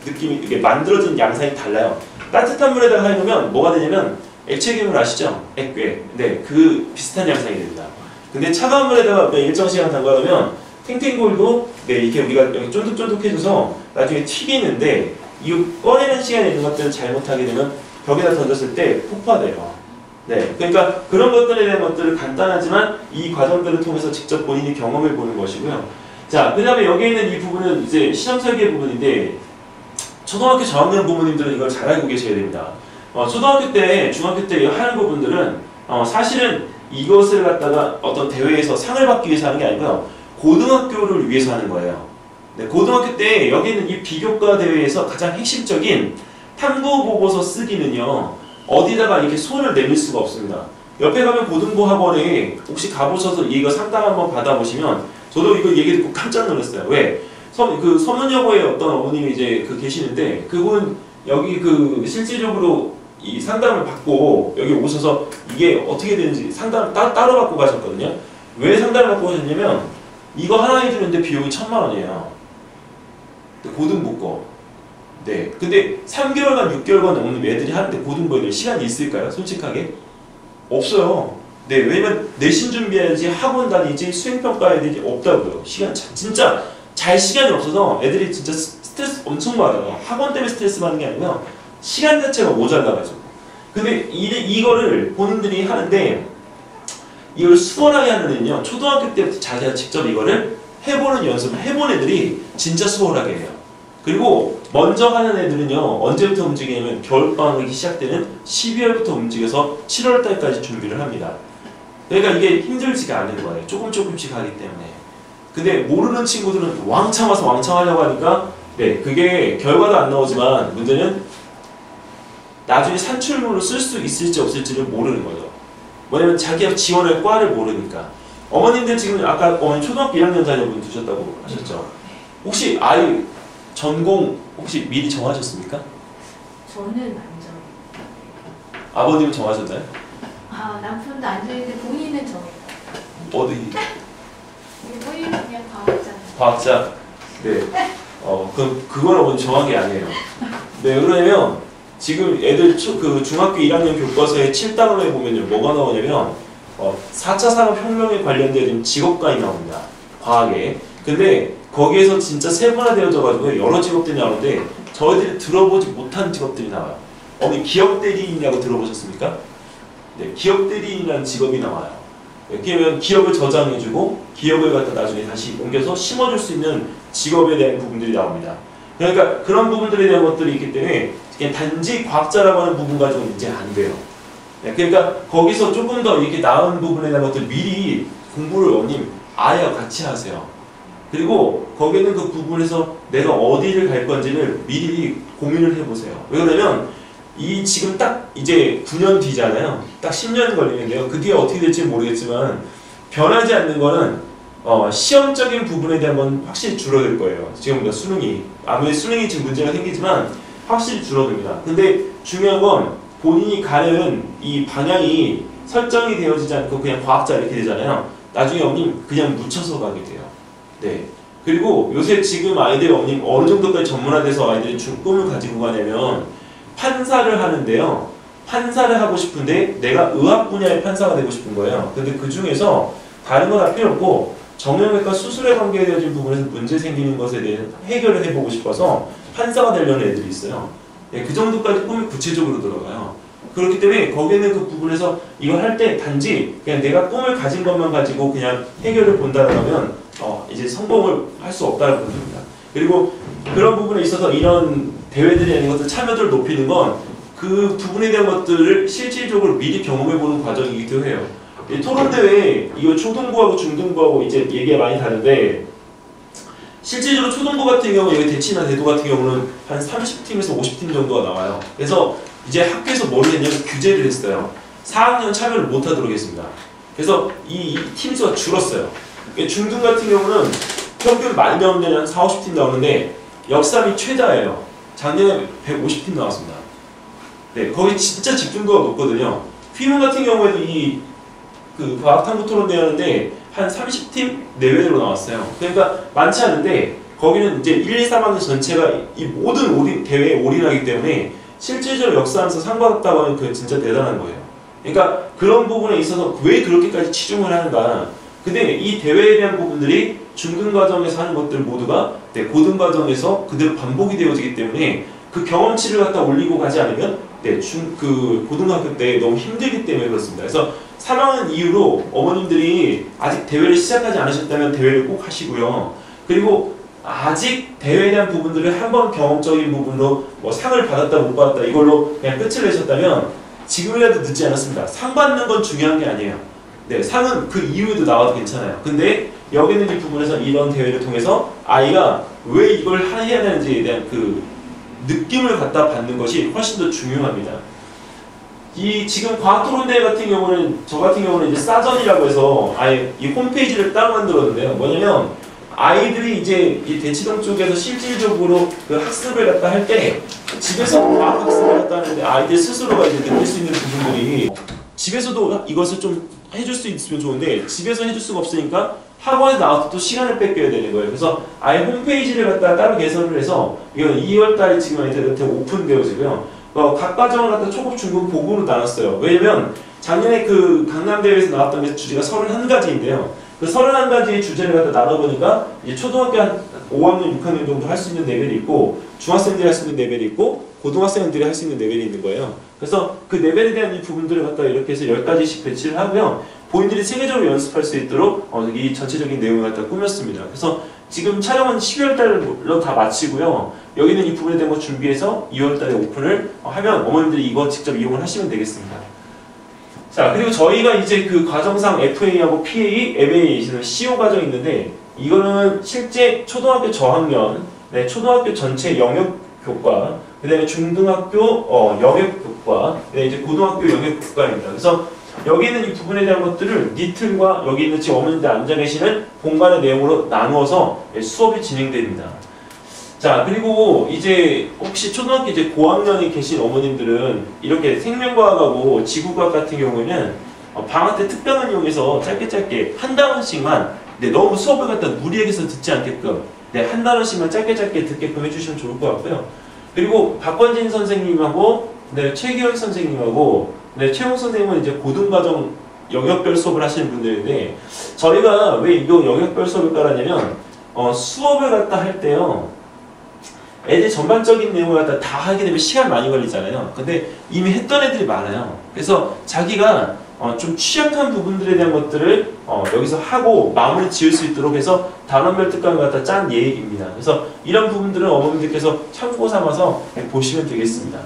느낌이 이게 만들어진 양상이 달라요. 따뜻한 물에다가 해놓으면 뭐가 되냐면 액체괴물 아시죠? 액괴. 네, 그 비슷한 양상이 됩니다. 근데 차가운 물에다가 일정 시간 담가놓으면 탱탱볼도 이렇게 우리가 여기 쫀득쫀득해져서 나중에 튀기는데 이 꺼내는 시간에 있는 것들을 잘못하게 되면 벽에다 던졌을 때 폭파돼요. 네, 그러니까 그런 것들에 대한 것들을 간단하지만 이 과정들을 통해서 직접 본인이 경험해 보는 것이고요. 자, 그 다음에 여기 있는 이 부분은 이제 시험 설계 부분인데 초등학교 저학년 부모님들은 이걸 잘 알고 계셔야 됩니다. 초등학교 때, 중학교 때 하는 부분들은 사실은 이것을 갖다가 어떤 대회에서 상을 받기 위해서 하는 게 아니고요. 고등학교를 위해서 하는 거예요. 네, 고등학교 때 여기 있는 이 비교과 대회에서 가장 핵심적인 탐구 보고서 쓰기는요. 어디다가 이렇게 손을 내밀 수가 없습니다. 옆에 가면 고등부 학원에 혹시 가보셔서 이거 상담 한번 받아보시면 저도 이거 얘기 듣고 깜짝 놀랐어요. 왜? 그 서문여고에 어떤 어머님이 이제 계시는데 그분 여기 실질적으로 이 상담을 받고 여기 오셔서 이게 어떻게 되는지 상담을 따로 받고 가셨거든요. 왜 상담을 받고 가셨냐면 이거 하나 해주는데 비용이 1,000,000원이에요. 고등부 거. 네. 근데 3개월간 6개월간 넘는 애들이 하는데 고등부 애들 시간이 있을까요? 솔직하게? 없어요. 네. 왜냐면 내신 준비해야지 학원 다니지 수행평가 해야 되지 없다고요. 시간 진짜 잘 시간이 없어서 애들이 진짜 스트레스 엄청 받아요. 학원 때문에 스트레스 받는 게 아니고요. 시간 자체가 모자라가지고. 근데 이거를 본인들이 하는데 이걸 수월하게 하는 애는요. 초등학교 때부터 자기가 직접 이거를 해보는 연습을 해본 애들이 진짜 수월하게 해요. 그리고 먼저 하는 애들은요. 언제부터 움직이냐면 겨울방학이 시작되는 12월부터 움직여서 7월달까지 준비를 합니다. 그러니까 이게 힘들지가 않은 거예요. 조금씩 하기 때문에. 근데 모르는 친구들은 왕창 와서 왕창 하려고 하니까 네, 그게 결과도 안 나오지만 문제는 나중에 산출물로 쓸 수 있을지 없을지를 모르는 거죠. 뭐냐면 자기가 지원할 과를 모르니까. 어머님들 지금 아까 어머니 초등학교 1학년 자녀분 두셨다고 하셨죠? 혹시 아이 전공 혹시 미리 정하셨습니까? 저는 안 정해요. 아버님은 정하셨나요? 아, 남편도 안 정했는데 본인은 정했어요. 어디? 본인은 그냥 과학자. 과학자? 네. 그건 어머니 정한 게 아니에요. 네, 그러면 지금 애들 그 중학교 1학년 교과서의 7단원에 보면요. 뭐가 나오냐면 4차 산업혁명에 관련된 직업관이 나옵니다. 과학에. 근데 거기에서 진짜 세분화되어져 가지고 여러 직업들이 나오는데 저희들이 들어보지 못한 직업들이 나와요. 어머니 기업 대리인이라고 들어보셨습니까? 네, 기업 대리인이라는 직업이 나와요. 그러면 기업을 저장해주고 기업을 갖다 나중에 다시 옮겨서 심어줄 수 있는 직업에 대한 부분들이 나옵니다. 그러니까 그런 부분들에 대한 것들이 있기 때문에 그냥 단지 과학자라고 하는 부분 가지고는 이제 안 돼요. 네, 그러니까 거기서 조금 더 이렇게 나은 부분에 대한 것들 미리 공부를 어머님 아이와 같이 하세요. 그리고 거기는 그 부분에서 내가 어디를 갈 건지를 미리 고민을 해보세요. 왜 그러냐면 이 지금 딱 이제 9년 뒤잖아요. 딱 10년 걸리는데요. 그 뒤에 어떻게 될지 모르겠지만 변하지 않는 거는 시험적인 부분에 대한 건 확실히 줄어들 거예요. 지금보다 수능이 아무리 수능이 지금 문제가 생기지만 확실히 줄어듭니다. 근데 중요한 건 본인이 가는 이 방향이 설정이 되어지지 않고 그냥 과학자 이렇게 되잖아요. 나중에 어머님 그냥 묻혀서 가게 돼요. 네. 그리고 요새 지금 아이들 어머님 어느 정도까지 전문화돼서 아이들이 꿈을 가지고 가냐면 판사를 하는데요. 판사를 하고 싶은데 내가 의학 분야의 판사가 되고 싶은 거예요. 근데 그 중에서 다른 거 다 필요 없고 정형외과 수술에 관계되어진 부분에서 문제 생기는 것에 대한 해결을 해보고 싶어서 판사가 되려는 애들이 있어요. 네, 그 정도까지 꿈이 구체적으로 들어가요. 그렇기 때문에 거기는 그 부분에서 이걸 할 때 단지 그냥 내가 꿈을 가진 것만 가지고 그냥 해결을 본다고 하면 이제 성공을 할 수 없다는 부분입니다. 그리고 그런 부분에 있어서 이런 대회들이 아닌 것들 참여도를 높이는 건 그 부분에 대한 것들을 실질적으로 미리 경험해보는 과정이기도 해요. 이 토론대회 이거 초등부하고 중등부하고 이제 얘기가 많이 다른데 실질적으로 초등부 같은 경우 여기 대치나 대도 같은 경우는 한 30팀에서 50팀 정도가 나와요. 그래서 이제 학교에서 뭘 했냐면 규제를 했어요. 4학년 참여를 못하도록 했습니다. 그래서 이 팀수가 줄었어요. 중등 같은 경우는 평균 10,000명 되는 한 4, 50팀 나오는데 역삼이 최다예요. 작년에 150팀 나왔습니다. 네, 거기 진짜 집중도가 높거든요. 휘문 같은 경우에도 그 과학탐구 토론대회 하는데 한 30팀 내외로 나왔어요. 그러니까 많지 않은데 거기는 이제 1, 2, 3학년 전체가 이 모든 대회에 올인하기 때문에 실질적으로 역사하면서 상 받았다고 하면 그게 진짜 대단한 거예요. 그러니까 그런 부분에 있어서 왜 그렇게까지 치중을 하는가. 근데 이 대회에 대한 부분들이 중등 과정에서 하는 것들 모두가 고등 과정에서 그대로 반복이 되어지기 때문에 그 경험치를 갖다 올리고 가지 않으면 고등학교 때 너무 힘들기 때문에 그렇습니다. 그래서 3학년 이후로 어머님들이 아직 대회를 시작하지 않으셨다면 대회를 꼭 하시고요. 그리고 아직 대회에 대한 부분들을 한번 경험적인 부분으로 뭐 상을 받았다 못 받았다 이걸로 그냥 끝을 내셨다면 지금이라도 늦지 않았습니다. 상 받는 건 중요한 게 아니에요. 네, 상은 그 이후에도 나와도 괜찮아요. 근데 여기는 이 부분에서 이런 대회를 통해서 아이가 왜 이걸 해야 되는지에 대한 그 느낌을 갖다 받는 것이 훨씬 더 중요합니다. 이 지금 과학토론대회 같은 경우는 저 같은 경우는 이제 싸전이라고 해서 아예 이 홈페이지를 따로 만들었는데요. 뭐냐면 아이들이 이제 이 대치동 쪽에서 실질적으로 그 학습을 갖다 할 때 집에서 과학 학습을 갖다 하는데 아이들 스스로가 이제 느낄 수 있는 부분들이 집에서도 이것을 좀 해줄 수 있으면 좋은데 집에서 해줄 수가 없으니까 학원에 나와서 또 시간을 뺏겨야 되는 거예요. 그래서 아예 홈페이지를 갖다 따로 개설을 해서 이건 2월달에 지금 아이들한테 오픈되어지고요. 각 과정을 갖다 초급, 중급, 고급으로 나눴어요. 왜냐면 작년에 그 강남대회에서 나왔던 게 주제가 31가지인데요. 그 31가지의 주제를 갖다 나눠보니까 이제 초등학교 한 5학년, 6학년 정도 할 수 있는 레벨이 있고 중학생들이 할 수 있는 레벨이 있고 고등학생들이 할 수 있는 레벨이 있는 거예요. 그래서 그 레벨에 대한 이 부분들을 갖다 이렇게 해서 10가지씩 배치를 하고요. 본인들이 세계적으로 연습할 수 있도록 이 전체적인 내용을 갖다 꾸몄습니다. 그래서 지금 촬영은 12월 달로 다 마치고요. 여기는 이 부분에 대한 거 준비해서 2월 달에 오픈을 하면 어머님들이 이거 직접 이용을 하시면 되겠습니다. 자, 그리고 저희가 이제 그 과정상 FA하고 PA, MA, CO 과정이 있는데, 이거는 실제 초등학교 저학년, 네, 초등학교 전체 영역 교과, 그 다음에 중등학교 영역 교과, 네, 이제 고등학교 영역 교과입니다. 그래서 여기 있는 이 부분에 대한 것들을 니틀과 여기 있는 지금 어머님들 앉아 계시는 공간의 내용으로 나누어서 수업이 진행됩니다. 자, 그리고 이제 혹시 초등학교 이제 고학년에 계신 어머님들은 이렇게 생명과학하고 지구과학 같은 경우에는 방학 때 특강을 이용해서 짧게 한 단원씩만, 네, 너무 수업을 갖다 무리해서 듣지 않게끔, 네, 한 단원씩만 짧게 듣게끔 해주시면 좋을 것 같고요. 그리고 박권진 선생님하고, 네, 최기영 선생님하고, 네, 최홍 선생님은 이제 고등과정 영역별 수업을 하시는 분들인데, 저희가 왜 이거 영역별 수업을 깔았냐면, 수업을 갖다 할 때요, 애들 전반적인 내용을 갖다 다 하게 되면 시간 많이 걸리잖아요. 근데 이미 했던 애들이 많아요. 그래서 자기가 좀 취약한 부분들에 대한 것들을 여기서 하고 마무리 지을 수 있도록 해서 단원별 특강을 갖다 짠 예입니다. 그래서 이런 부분들은 어머님들께서 참고 삼아서 보시면 되겠습니다.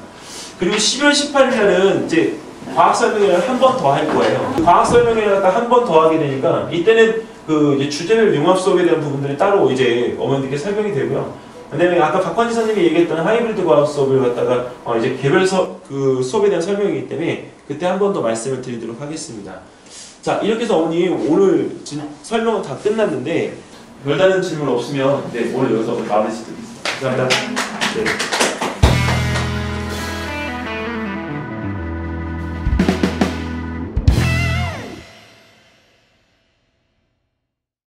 그리고 12월 18일 날은 이제 과학 설명회를 한 번 더 할 거예요. 과학 설명회를 갖다 한 번 더 하게 되니까 이때는 그 이제 주제별 융합 수업에 대한 부분들이 따로 이제 어머님들께 설명이 되고요. 그다음에 아까 박관지 선생님이 얘기했던 하이브리드 과학 수업을 갖다가 이제 개별 그 수업에 대한 설명이기 때문에 그때 한 번 더 말씀을 드리도록 하겠습니다. 자, 이렇게 해서 어머님 오늘 설명은 다 끝났는데 별다른 질문 없으면 네, 오늘 여기서 마무리 짓도록 하겠습니다. 감사합니다. 네.